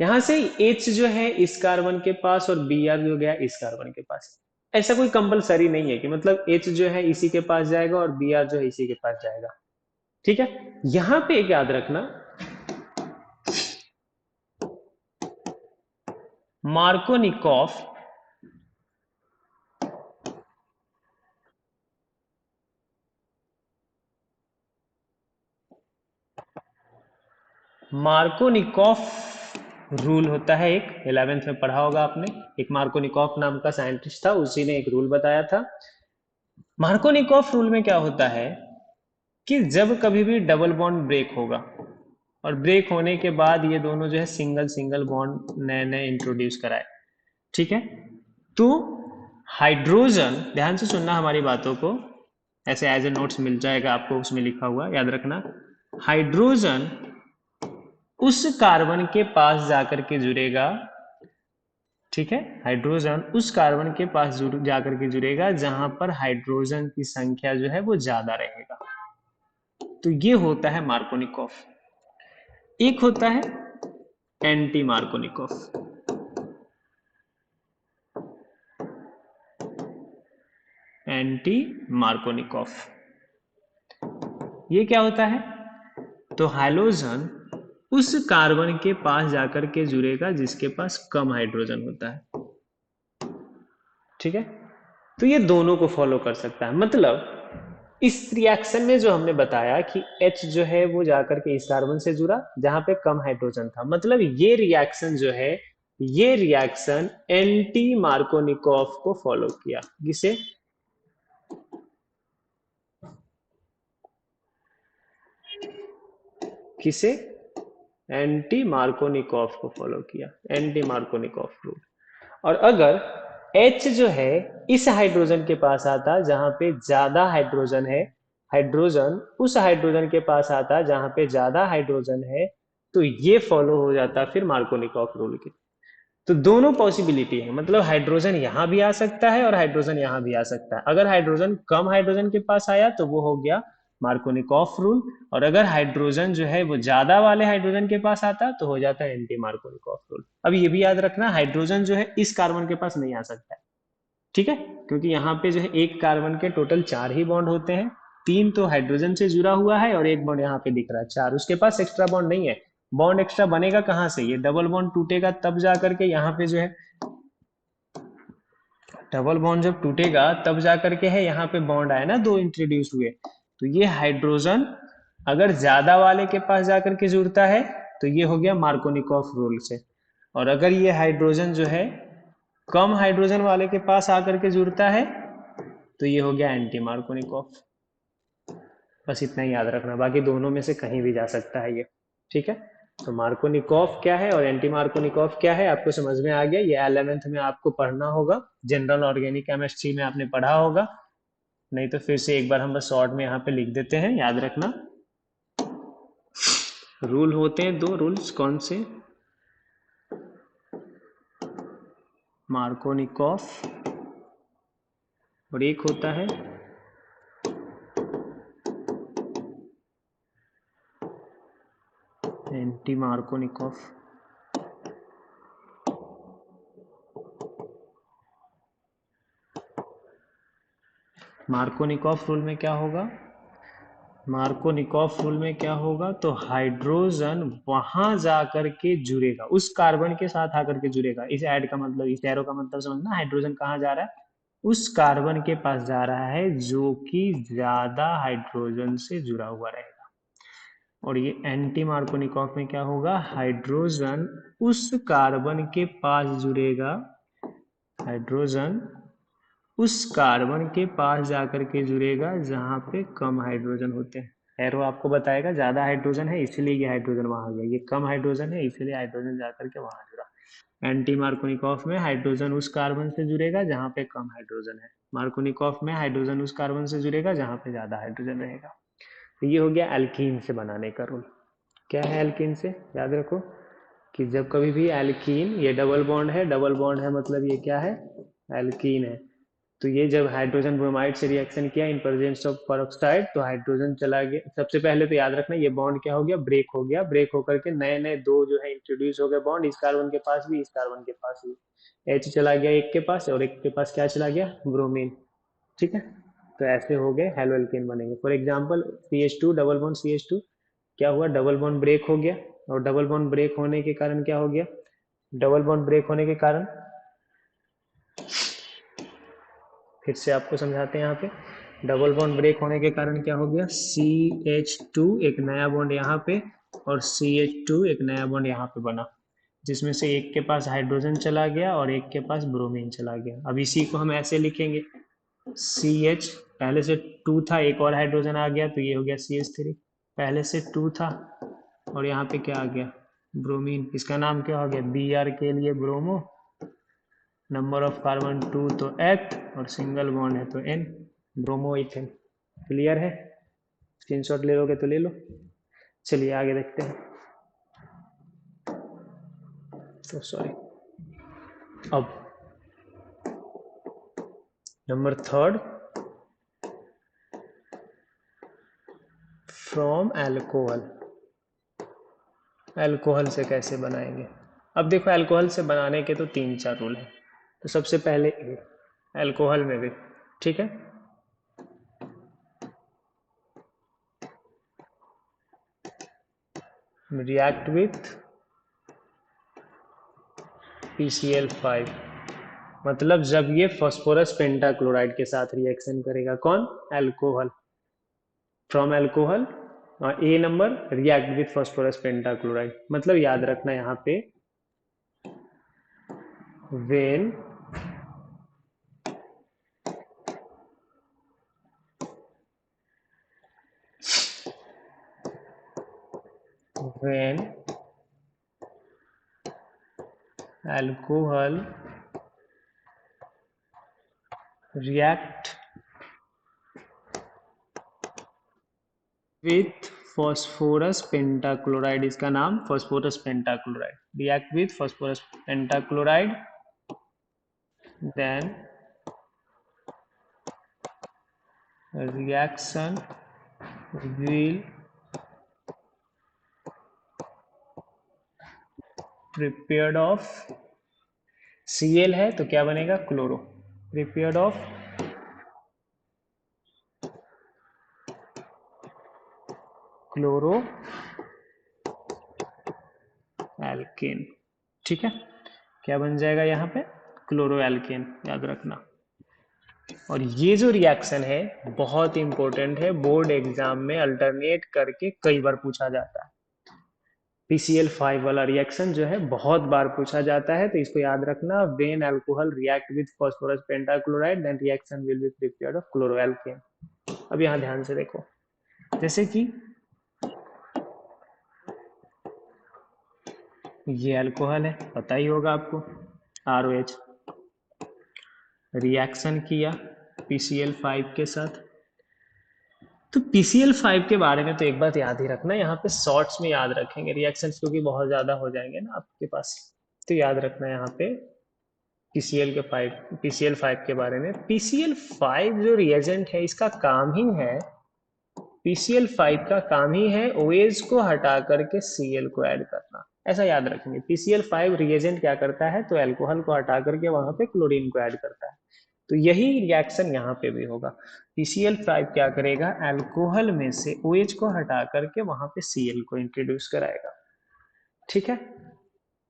यहां से H जो है इस कार्बन के पास और Br जो गया इस कार्बन के पास। ऐसा कोई कंपलसरी नहीं है कि मतलब H जो है इसी के पास जाएगा और Br जो है इसी के पास जाएगा। ठीक है। यहां पे एक याद रखना, मार्कोनिकॉफ रूल होता है एक, 11th में पढ़ा होगा आपने। एक मार्कोनिकॉफ नाम का साइंटिस्ट था, उसी ने एक रूल बताया था। मार्कोनिकॉफ रूल में क्या होता है कि जब कभी भी डबल बॉन्ड ब्रेक होगा, और ब्रेक होने के बाद ये दोनों जो है सिंगल सिंगल बॉन्ड नए नए इंट्रोड्यूस कराए। ठीक है। तो हाइड्रोजन, ध्यान से सुनना हमारी बातों को, ऐसे एज ए नोट्स मिल जाएगा आपको, उसमें लिखा हुआ याद रखना। हाइड्रोजन उस कार्बन के पास जाकर के जुड़ेगा। ठीक है। हाइड्रोजन उस कार्बन के पास जाकर के जुड़ेगा जहां पर हाइड्रोजन की संख्या जो है वो ज्यादा रहेगा। तो ये होता है मार्कोनिकॉफ। एक होता है एंटी मार्कोनिकॉफ। एंटी मार्कोनिकॉफ ये क्या होता है? तो हाइड्रोजन उस कार्बन के पास जाकर के जुड़ेगा जिसके पास कम हाइड्रोजन होता है। ठीक है। तो ये दोनों को फॉलो कर सकता है। मतलब इस रिएक्शन में जो हमने बताया कि H जो है वो जाकर के इस कार्बन से जुड़ा जहां पे कम हाइड्रोजन था, मतलब ये रिएक्शन जो है, ये रिएक्शन एंटी मार्कोनिकॉफ को फॉलो किया। किसे? किसे? एंटी मार्कोनिकॉफ को फॉलो किया, एंटी मार्कोनिकॉफ रूल। और अगर H जो है इस हाइड्रोजन के पास आता जहां पे ज्यादा हाइड्रोजन है, हाइड्रोजन उस हाइड्रोजन के पास आता जहां पे ज्यादा हाइड्रोजन है, तो ये फॉलो हो जाता फिर मार्कोनिकॉफ रूल की। तो दोनों पॉसिबिलिटी है, मतलब हाइड्रोजन यहां भी आ सकता है और हाइड्रोजन यहां भी आ सकता है। अगर हाइड्रोजन कम हाइड्रोजन के पास आया तो वो हो गया मार्कोनिकॉफ रूल, और अगर हाइड्रोजन जो है वो ज्यादा वाले हाइड्रोजन के पास आता तो हो जाता है एंटी मार्कोनिकॉफ रूल। अब ये भी याद रखना, हाइड्रोजन जो है इस कार्बन के पास नहीं आ सकता है, ठीक है, क्योंकि यहाँ पे जो है एक कार्बन के टोटल 4 ही बॉन्ड होते हैं, 3 तो हाइड्रोजन से जुड़ा हुआ है और एक बॉन्ड यहाँ पे दिख रहा है 4, उसके पास एक्स्ट्रा बॉन्ड नहीं है। बॉन्ड एक्स्ट्रा बनेगा कहाँ से? ये डबल बॉन्ड टूटेगा तब जा करके यहाँ पे जो है, डबल बॉन्ड जब टूटेगा तब जा करके है यहाँ पे बॉन्ड आए ना, दो इंट्रोड्यूस हुए। तो ये हाइड्रोजन अगर ज्यादा वाले के पास जाकर के जुड़ता है तो ये हो गया मार्कोनिकॉफ रूल से, और अगर ये हाइड्रोजन जो है कम हाइड्रोजन वाले के पास आकर के जुड़ता है तो ये हो गया एंटी मार्कोनिकॉफ। बस इतना ही याद रखना, बाकी दोनों में से कहीं भी जा सकता है ये, ठीक है। तो मार्कोनिकॉफ क्या है और एंटी मार्कोनिकॉफ क्या है आपको समझ में आ गया। ये 11th में आपको पढ़ना होगा, जनरल ऑर्गेनिक केमिस्ट्री में आपने पढ़ा होगा, नहीं तो फिर से एक बार हम बस शॉर्ट में यहाँ पे लिख देते हैं, याद रखना। रूल होते हैं दो, रूल्स कौन से? मार्कोनिकॉफ और एक होता है एंटी मार्कोनिकॉफ। मार्कोनिकॉफ रूल में क्या होगा? मार्कोनिकॉफ रूल में क्या होगा, तो हाइड्रोजन वहां जाकर के जुड़ेगा, उस कार्बन के साथ आकर के जुड़ेगा। इस ऐड का मतलब, इस एरो का मतलब समझना, हाइड्रोजन कहाँ जा रहा है? उस कार्बन के पास जा रहा है जो कि ज्यादा हाइड्रोजन से जुड़ा हुआ रहेगा। और ये एंटी मार्कोनिकॉफ में क्या होगा, हाइड्रोजन उस कार्बन के पास जुड़ेगा, हाइड्रोजन उस कार्बन के पास जाकर के जुड़ेगा जहां पे कम हाइड्रोजन होते हैं। एरो आपको बताएगा ज्यादा हाइड्रोजन है इसलिए ये हाइड्रोजन वहां गया, ये कम हाइड्रोजन है इसलिए हाइड्रोजन जाकर के वहां जुड़ा। एंटी मार्कोनिकॉफ में हाइड्रोजन उस कार्बन से जुड़ेगा जहां पे कम हाइड्रोजन है, मार्कोनिकॉफ में हाइड्रोजन उस कार्बन से जुड़ेगा जहां पे ज्यादा हाइड्रोजन रहेगा। तो ये हो गया एल्कीन से बनाने का रूल। क्या है एल्कीन से? याद रखो कि जब कभी भी एल्कीन, ये डबल बॉन्ड है, डबल बॉन्ड है मतलब ये क्या है, एल्कीन है। तो ये जब हाइड्रोजन ब्रोमाइड से रिएक्शन किया इन प्रेजेंस ऑफ पेरोक्साइड, तो हाइड्रोजन चला गया, सबसे पहले तो याद रखना ये बॉन्ड क्या हो गया, ब्रेक हो गया, ब्रेक होकर के नए नए दो जो है इंट्रोड्यूस हो गए बॉन्ड, इस कार्बन के पास भी इस कार्बन के पास भी। H चला गया एक के पास और एक के पास क्या चला गया, ब्रोमीन, ठीक है। तो ऐसे हो गए हेलो एल्केन बनेंगे। For example CH2 double bond CH2, क्या हुआ, डबल बॉन्ड ब्रेक हो गया, और डबल बॉन्ड ब्रेक होने के कारण क्या हो गया, डबल बॉन्ड ब्रेक होने के कारण, फिर से आपको समझाते हैं यहाँ पे, डबल बॉन्ड ब्रेक होने के कारण क्या हो गया, CH2 एक नया बॉन्ड यहाँ पे और CH2 एक नया बॉन्ड यहाँ पे बना, जिसमें से एक के पास हाइड्रोजन चला गया और एक के पास ब्रोमीन चला गया। अब इसी को हम ऐसे लिखेंगे, CH पहले से 2 था, एक और हाइड्रोजन आ गया तो ये हो गया CH3, पहले से 2 था और यहाँ पे क्या आ गया, ब्रोमीन, इसका नाम क्या हो गया, Br के लिए ब्रोमो, नंबर ऑफ कार्बन 2 तो H और सिंगल बॉन्ड है तो N, ब्रोमो इथेन। क्लियर है? स्क्रीनशॉट ले लोगे तो ले लो। चलिए आगे देखते हैं। तो सॉरी, अब number third, from alcohol. Alcohol से कैसे बनाएंगे? अब देखो अल्कोहल से बनाने के तो 3-4 रूल हैं। तो सबसे पहले अल्कोहल में भी, ठीक है, रिएक्ट विथ PCl5, मतलब जब ये फास्फोरस पेंटाक्लोराइड के साथ रिएक्शन करेगा, कौन, alcohol, from alcohol, A number react with phosphorus pentachloride, मतलब याद रखना यहाँ पे when when alcohol react with phosphorus pentachloride, इसका नाम phosphorus pentachloride, react with phosphorus pentachloride, then reaction will prepared of Cl है तो क्या बनेगा chloro, prepared of chloro alkane. ठीक है, क्या बन जाएगा यहाँ पे क्लोरो एल्केन, याद रखना। और ये जो रिएक्शन है बहुत इंपॉर्टेंट है, बोर्ड एग्जाम में अल्टरनेट करके कई बार पूछा जाता है। PCl5 वाला रिएक्शन जो है बहुत बार पूछा जाता है, तो इसको याद रखना, when alcohol react with phosphorus pentachloride then reaction will be prepared of chloroalkane. अब यहाँ ध्यान से देखो, जैसे कि ये अल्कोहल है, पता ही होगा आपको, ROH, रिएक्शन किया PCl5 के साथ। तो PCl5 के बारे में तो एक बात याद ही रखना, यहाँ पे शॉर्ट्स में याद रखेंगे रिएक्शंस, क्योंकि बहुत ज्यादा हो जाएंगे ना आपके पास, तो याद रखना यहाँ पे PCl5 के बारे में। PCl5 जो रिएजेंट है इसका काम ही है, PCl5 का काम ही है OH को हटा करके Cl को ऐड करना, ऐसा याद रखेंगे। PCl5 रिएजेंट क्या करता है, तो अल्कोहल को हटा करके वहां पे क्लोरीन को ऐड करता है, तो यही रिएक्शन यहाँ पे भी होगा। PCl5 क्या करेगा, अल्कोहल में से OH को हटा करके वहां पे Cl को इंट्रोड्यूस कराएगा। ठीक है,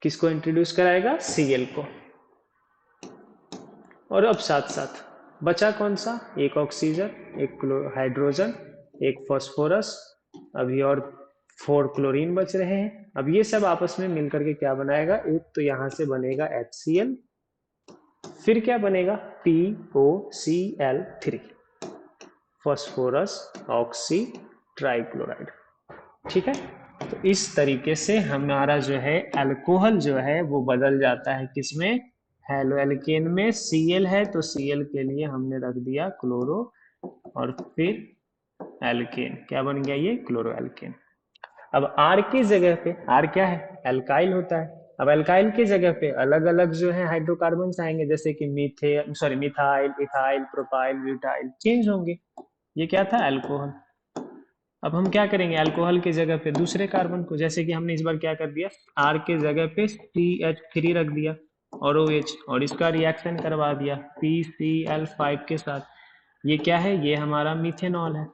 किसको इंट्रोड्यूस कराएगा, Cl को। और अब साथ साथ बचा कौन सा, एक ऑक्सीजन, एक हाइड्रोजन, एक फॉस्फोरस, अभी और 4 क्लोरीन बच रहे हैं। अब ये सब आपस में मिलकर के क्या बनाएगा, एक तो यहां से बनेगा HCl, फिर क्या बनेगा POCl3, फॉस्फोरस ऑक्सी ट्राइक्लोराइड। ठीक है, तो इस तरीके से हमारा जो है अल्कोहल जो है वो बदल जाता है किसमें, हेलो एल्केन में। Cl है तो Cl के लिए हमने रख दिया क्लोरो, और फिर एल्केन क्या बन गया, ये क्लोरो एल्केन। अब R की जगह पे, R क्या है, एल्काइल होता है। अब एल्काइल की जगह पे अलग अलग जो है हाइड्रोकार्बन आएंगे, जैसे कि methyl, ethyl, propyl, butyl, change होंगे। ये क्या था, अल्कोहल। अब हम क्या करेंगे, अल्कोहल की जगह पे दूसरे कार्बन को, जैसे कि हमने इस बार क्या कर दिया, R के जगह पे CH3 रख दिया और OH, और इसका रिएक्शन करवा दिया PCl5 के साथ। ये क्या है, ये हमारा मिथेनॉल है,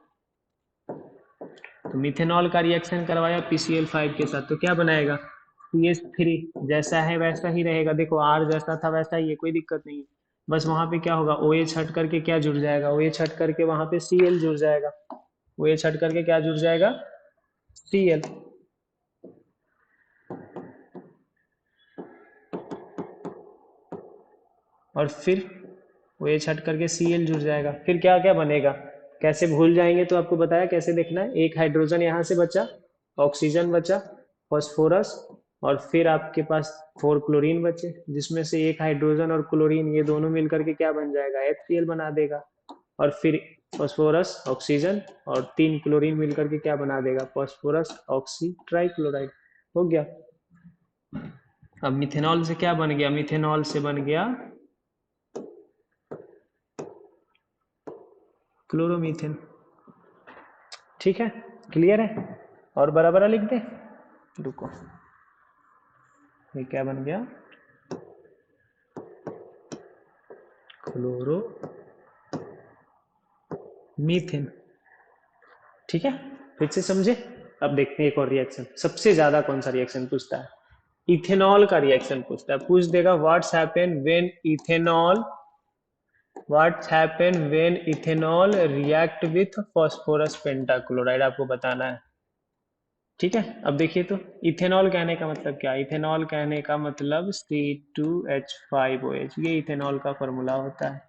तो मिथेनॉल का रिएक्शन करवाया PCl5 के साथ, तो क्या बनाएगा, CH3, जैसा है वैसा ही रहेगा। देखो R जैसा था वैसा ही है, कोई दिक्कत नहीं है, बस वहां पे क्या होगा, OH हट करके क्या जुड़ जाएगा, OH हट करके वहां पे Cl जुड़ जाएगा, OH हट करके क्या जुड़ जाएगा, Cl। और फिर OH हट करके Cl जुड़ जाएगा, फिर क्या क्या बनेगा, कैसे भूल जाएंगे, तो आपको बताया कैसे देखना है। एक हाइड्रोजन यहाँ से बचा, ऑक्सीजन बचा, फॉस्फोरस, और फिर आपके पास 4 क्लोरीन बचे, जिसमें से एक हाइड्रोजन और क्लोरीन ये दोनों मिलकर के क्या बन जाएगा, HCl बना देगा। और फिर फॉस्फोरस, ऑक्सीजन और 3 क्लोरीन मिलकर के क्या बना देगा, फॉस्फोरस ऑक्सी ट्राइक्लोराइड, हो गया। अब मिथेनॉल से क्या बन गया, मिथेनॉल से बन गया क्लोरोमीथेन। ठीक है, क्लियर है, और बराबर लिख दे, रुको, ये क्या बन गया, क्लोरो मीथेन। ठीक है, फिर से समझे। अब देखते हैं एक और रिएक्शन, सबसे ज्यादा कौन सा रिएक्शन पूछता है, इथेनॉल का रिएक्शन पूछता है, पूछ देगा what's happen when ethanol what happen when ethanol react with phosphorus pentachloride, आपको बताना है। ठीक है, अब देखिए तो इथेनॉल कहने का मतलब क्या है? इथेनॉल कहने का मतलब C2H5OH, ये इथेनॉल का फॉर्मूला होता है।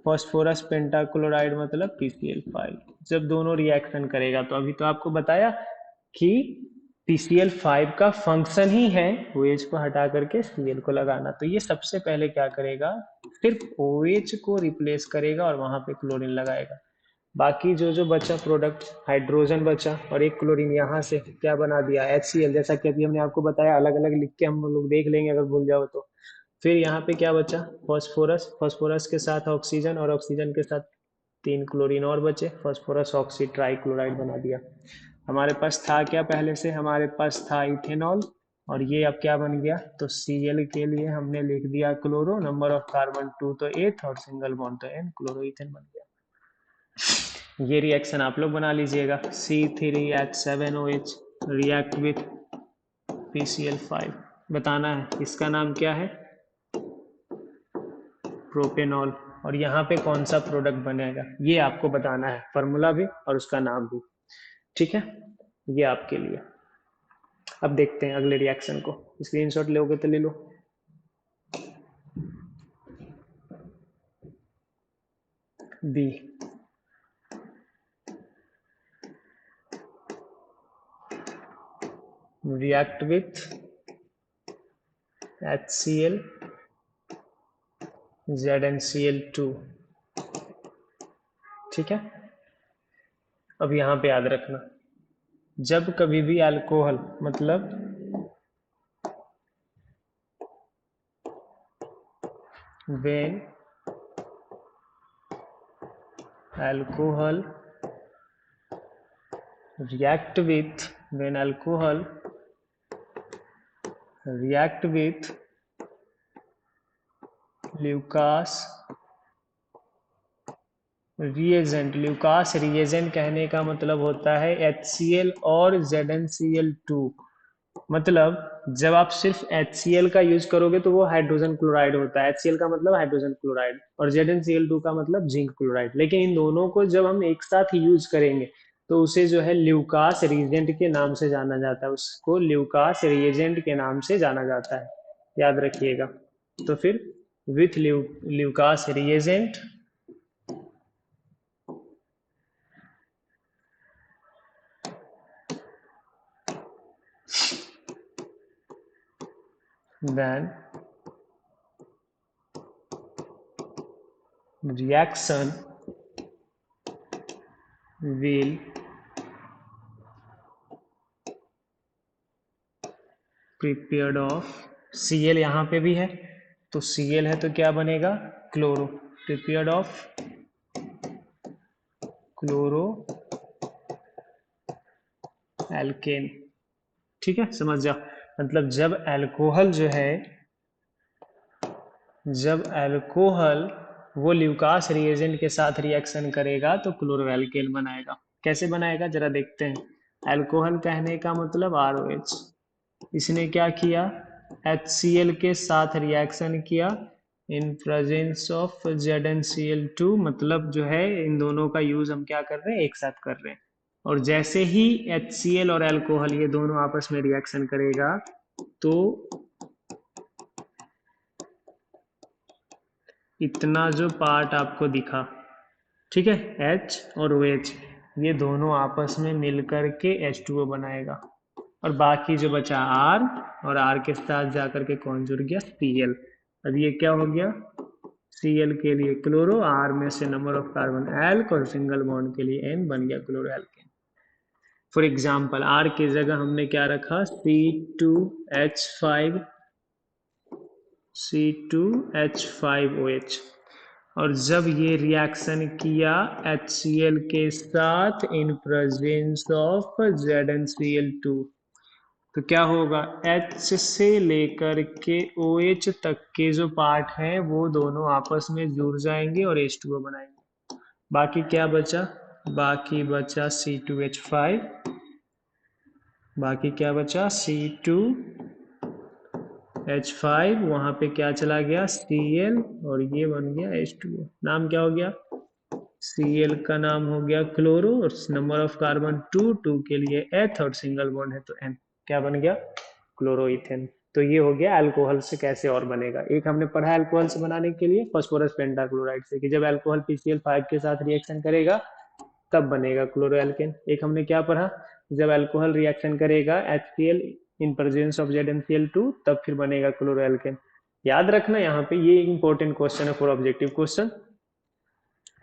फॉस्फोरस पेंटाक्लोराइड मतलब PCl5। जब दोनों रिएक्शन करेगा, तो अभी तो आपको बताया कि PCl5 का फंक्शन ही है OH को हटा करके Cl को लगाना। तो ये सबसे पहले क्या करेगा, सिर्फ OH को रिप्लेस करेगा और वहां पे क्लोरीन लगाएगा। बाकी जो जो बचा प्रोडक्ट, हाइड्रोजन बचा और एक क्लोरीन, यहाँ से क्या बना दिया HCl, जैसा कि अभी हमने आपको बताया, अलग अलग लिख के हम लोग देख लेंगे अगर भूल जाओ तो। फिर यहाँ पे क्या बचा, फॉस्फोरस, फॉस्फोरस के साथ ऑक्सीजन और ऑक्सीजन के साथ 3 क्लोरीन और बचे, फॉस्फोरस ऑक्सी ट्राइक्लोराइड बना दिया। हमारे पास था क्या, पहले से हमारे पास था इथेनॉल, और ये अब क्या बन गया, तो Cl के लिए हमने लिख दिया क्लोरो, नंबर ऑफ कार्बन 2 तो 8 और सिंगल बॉन्ड तो N, क्लोरोइथेन बन गया। ये रिएक्शन आप लोग बना लीजिएगा, C3H7OH रिएक्ट विथ PCl5। बताना है इसका नाम क्या है, प्रोपेनॉल। और यहाँ पे कौन सा प्रोडक्ट बनेगा ये आपको बताना है, फॉर्मूला भी और उसका नाम भी। ठीक है, ये आपके लिए। अब देखते हैं अगले रिएक्शन को, स्क्रीनशॉट लोगे तो ले लो। B, react with HCl ZnCl2। ठीक है, अब यहाँ पे याद रखना, जब कभी भी अल्कोहल मतलब when alcohol react with when alcohol react with Lucas reagent, Lucas reagent कहने का मतलब होता है HCl और ZnCl2। मतलब जब आप सिर्फ HCl का यूज करोगे तो वो हाइड्रोजन क्लोराइड होता है, HCl का मतलब हाइड्रोजन क्लोराइड, और ZnCl2 का मतलब जिंक क्लोराइड। लेकिन इन दोनों को जब हम एक साथ यूज करेंगे तो उसे जो है ल्यूकास रिएजेंट के नाम से जाना जाता है, उसको ल्यूकास रिएजेंट के नाम से जाना जाता है, याद रखिएगा। तो फिर with Lucas reagent then reaction will prepared of Cl, यहाँ पे भी है तो Cl है तो क्या बनेगा, chloro, prepared of chloro alkane. ठीक है, समझ जाओ, मतलब जब अल्कोहल जो है, जब अल्कोहल वो ल्यूकास रिएजेंट के साथ रिएक्शन करेगा तो क्लोरो एल्केन बनाएगा। कैसे बनाएगा जरा देखते हैं। अल्कोहल कहने का मतलब ROH, इसने क्या किया, HCl के साथ रिएक्शन किया इन प्रेजेंस ऑफ ZnCl2, मतलब जो है इन दोनों का यूज हम क्या कर रहे हैं, एक साथ कर रहे हैं। और जैसे ही HCl और अल्कोहल ये दोनों आपस में रिएक्शन करेगा तो इतना जो पार्ट आपको दिखा, ठीक है, H और OH, ये दोनों आपस में मिलकर के H2O बनाएगा, और बाकी जो बचा R, और R के साथ जाकर के कौन जुड़ गया, Cl। अब ये क्या हो गया, Cl के लिए क्लोरो, R में से नंबर ऑफ कार्बन एल्क, और सिंगल बॉन्ड के लिए N, बन गया chloro alkane. For example R की जगह हमने क्या रखा, C2H5OH। और जब ये रिएक्शन किया HCl के साथ इन प्रेजेंस ऑफ ZnCl2, तो क्या होगा, H से लेकर के OH तक के जो पार्ट हैं वो दोनों आपस में जुड़ जाएंगे और H2O बनाएंगे। बाकी क्या बचा, बाकी बचा C2H5, बाकी क्या बचा, C2H5 H5, वहां पे क्या चला गया Cl, और ये बन गया H2O। नाम क्या हो गया? Cl का नाम हो गया क्लोरो, और नंबर ऑफ कार्बन 2 के लिए H, और सिंगल बॉन्ड है तो N। क्या बन गया? क्लोरोइथेन। तो ये हो गया अल्कोहल से कैसे और बनेगा। एक हमने पढ़ा अल्कोहल से बनाने के लिए फास्फोरस पेंटाक्लोराइड से, कि जब अल्कोहल PCl5 के साथ रिएक्शन करेगा तब बनेगा क्लोरोएल्केन। एक हमने क्या पढ़ा, जब अल्कोहल रिएक्शन करेगा HCl in presence of ZnCl2 तब फिर बनेगा क्लोरोएल्केन। याद रखना यहाँ पे ये इंपॉर्टेंट क्वेश्चन है फॉर ऑब्जेक्टिव क्वेश्चन।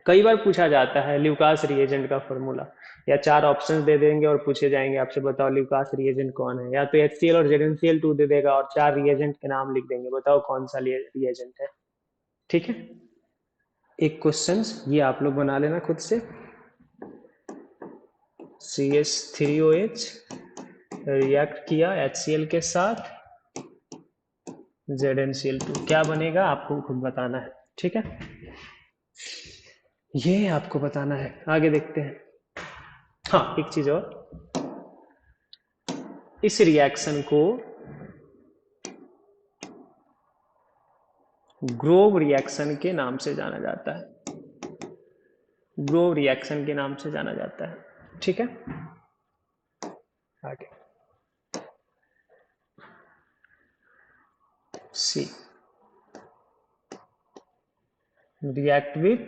कई बार पूछा जाता है ल्यूकास रिएजेंट का फॉर्मूला, या 4 ऑप्शंस दे देंगे और पूछे जाएंगे आपसे बताओ ल्यूकास रिएजेंट कौन है, या तो HCl और ZnCl2 दे देगा और 4 रिएजेंट के नाम लिख देंगे, बताओ कौन सा रिएजेंट है। ठीक है, एक क्वेश्चन ये आप लोग बना लेना खुद से। CH3OH रिएक्ट किया HCl के साथ ZnCl2, क्या बनेगा आपको खुद बताना है। ठीक है, ये आपको बताना है। आगे देखते हैं। हाँ, एक चीज और, इस रिएक्शन को ग्रोव रिएक्शन के नाम से जाना जाता है। ग्रोव रिएक्शन के नाम से जाना जाता है। ठीक है, आगे C, react with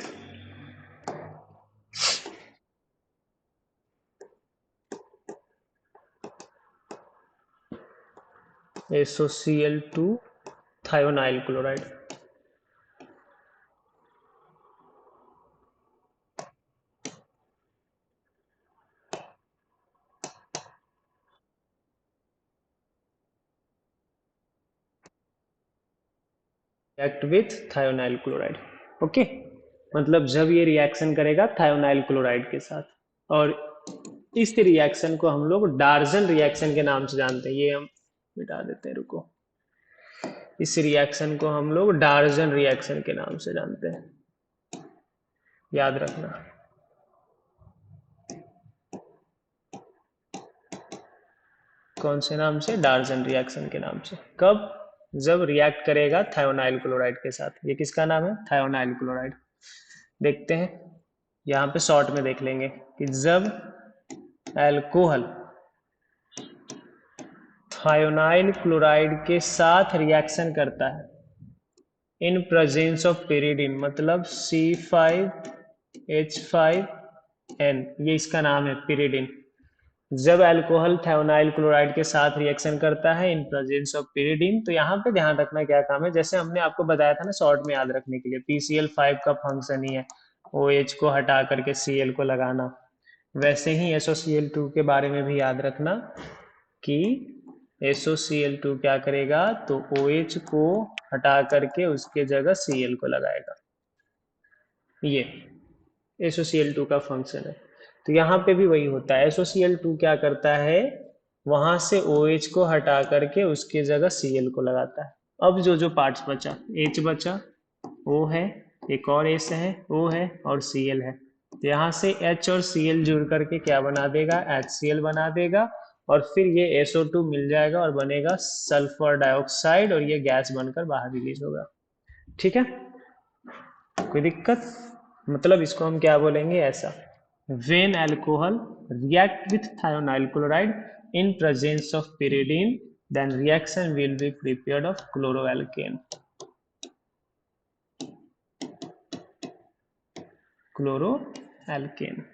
SOCl2 thionyl chloride. React with thionyl chloride. Okay, मतलब जब ये रिएक्शन करेगा थायोनाइल क्लोराइड के साथ, और इस रिएक्शन को हम लोग डार्जन रिएक्शन के नाम से जानते हैं। ये हम मिटा देते हैं, रुको। इस रिएक्शन को हम लोग डार्जन रिएक्शन के नाम से जानते हैं, याद रखना। कौन से नाम से? डार्जन रिएक्शन के नाम से। कब? जब रिएक्ट करेगा थायोनाइल क्लोराइड के साथ। ये किसका नाम है? Thionyl chloride. देखते हैं, यहाँ पे शॉर्ट में देख लेंगे कि जब अल्कोहल थायोनाइल क्लोराइड के साथ रिएक्शन करता है इन प्रेजेंस ऑफ pyridine, मतलब C5H5N, ये इसका नाम है pyridine। जब अल्कोहल थायोनाइल क्लोराइड के साथ रिएक्शन करता है इन प्रेजेंस ऑफ pyridine, तो यहाँ पे ध्यान रखना क्या काम है, जैसे हमने आपको बताया था ना शॉर्ट में याद रखने के लिए, PCl5 का फंक्शन ही है OH को हटा करके Cl को लगाना। वैसे ही SOCl2 के बारे में भी याद रखना कि SOCl2 क्या करेगा, तो OH को हटा करके उसके जगह Cl को लगाएगा। ये SOCl2 का फंक्शन है। तो यहाँ पे भी वही होता है, SOCl2 क्या करता है, वहां से OH को हटा करके उसके जगह Cl को लगाता है। अब जो जो पार्ट्स बचा, H बचा, O है, एक और S है, O है, और Cl है। तो यहाँ से H और Cl जुड़ करके क्या बना देगा, HCl बना देगा, और फिर ये SO2 मिल जाएगा और बनेगा सल्फर डाइऑक्साइड, और ये गैस बनकर बाहर रिलीज होगा। ठीक है, कोई दिक्कत? मतलब इसको हम क्या बोलेंगे, ऐसा, when alcohol react with thionyl chloride in presence of pyridine, then reaction will be prepared of chloroalkane। क्लोरोएल्केन,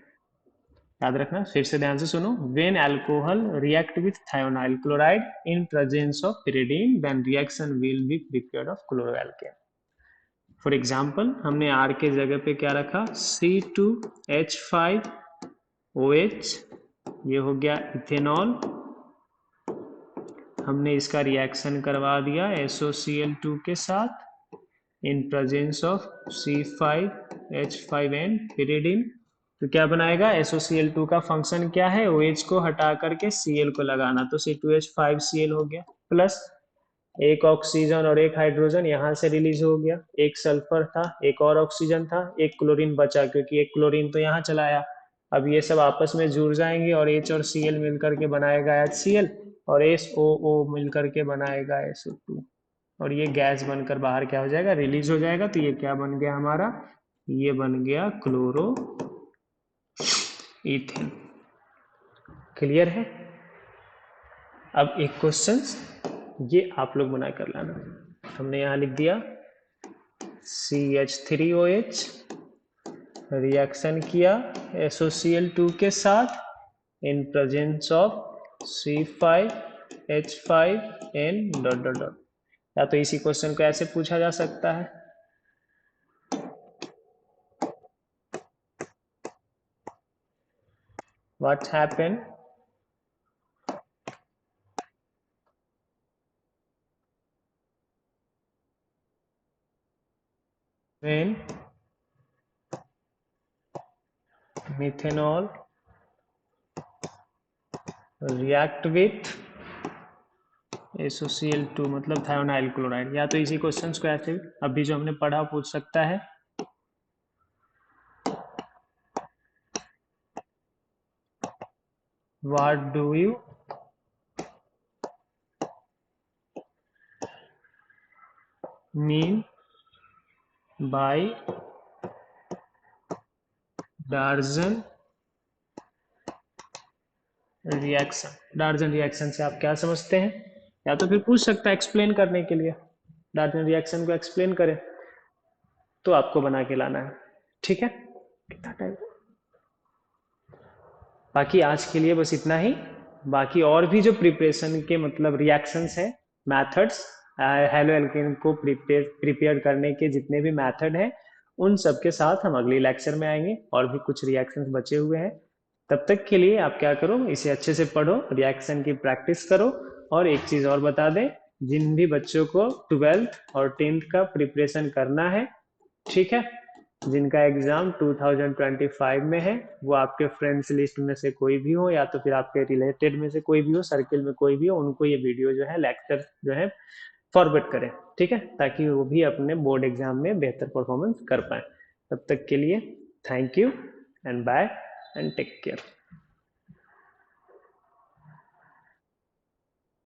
याद रखना, फिर से ध्यान से सुनो। when alcohol react with thionyl chloride in presence of pyridine, then reaction will be prepared of chloroalkane। For example, हमने R के जगह पे क्या रखा, C2H5OH, ये हो गया इथेनॉल। हमने इसका रिएक्शन करवा दिया SOCl2 के साथ इन प्रेजेंस ऑफ C5H5N pyridine। तो क्या बनाएगा, SOCl2 का फंक्शन क्या है, OH को हटा करके Cl को लगाना, तो C2H5Cl हो गया, प्लस एक ऑक्सीजन और एक हाइड्रोजन यहाँ से रिलीज हो गया, एक सल्फर था, एक और ऑक्सीजन था, एक क्लोरीन बचा, क्योंकि एक क्लोरीन तो यहाँ चला आया। अब ये सब आपस में जुड़ जाएंगे और H और Cl मिलकर के बनाएगा HCl, और SOO मिलकर के बनाएगा SO2। और ये गैस बनकर बाहर क्या हो जाएगा, रिलीज हो जाएगा। तो ये क्या बन गया हमारा, ये बन गया क्लोरो इथेन। क्लियर है। अब एक क्वेश्चन ये आप लोग बना कर लाना। हमने यहाँ लिख दिया CH3OH रिएक्शन किया SOCl2 के साथ इन presence of C5H5N dot dot dot. या तो इसी क्वेश्चन को ऐसे पूछा जा सकता है, what happen when methanol react with SOCl2 मतलब थायोनाइल क्लोराइड। या तो इसी क्वेश्चंस को ऐसे अभी जो हमने पढ़ा पूछ सकता है, what do you mean by डार्जन reaction. डार्जन reaction से आप क्या समझते हैं, या तो फिर पूछ सकता है एक्सप्लेन करने के लिए, डार्जन रिएक्शन को एक्सप्लेन करें तो आपको बना के लाना है। ठीक है, कितना टाइम। बाकी आज के लिए बस इतना ही। बाकी और भी जो प्रिपरेशन के मतलब रिएक्शंस हैं, मेथड्स, हेलो एल्केन को प्रिपेयर करने के जितने भी मेथड हैं, उन सब के साथ हम अगले लेक्चर में आएंगे। और भी कुछ रिएक्शंस बचे हुए हैं। तब तक के लिए आप क्या करो, इसे अच्छे से पढ़ो, रिएक्शन की प्रैक्टिस करो। और एक चीज़ और बता दें, जिन भी बच्चों को 12th और 10th का प्रिपरेशन करना है, ठीक है, जिनका एग्जाम 2025 में है, वो आपके फ्रेंड्स लिस्ट में से कोई भी हो या तो फिर आपके रिलेटेड में से कोई भी हो, सर्किल में कोई भी हो, उनको ये वीडियो जो है, लेक्चर जो है, फॉरवर्ड करें। ठीक है, ताकि वो भी अपने बोर्ड एग्जाम में बेहतर परफॉर्मेंस कर पाए। तब तक के लिए thank you and bye and take care.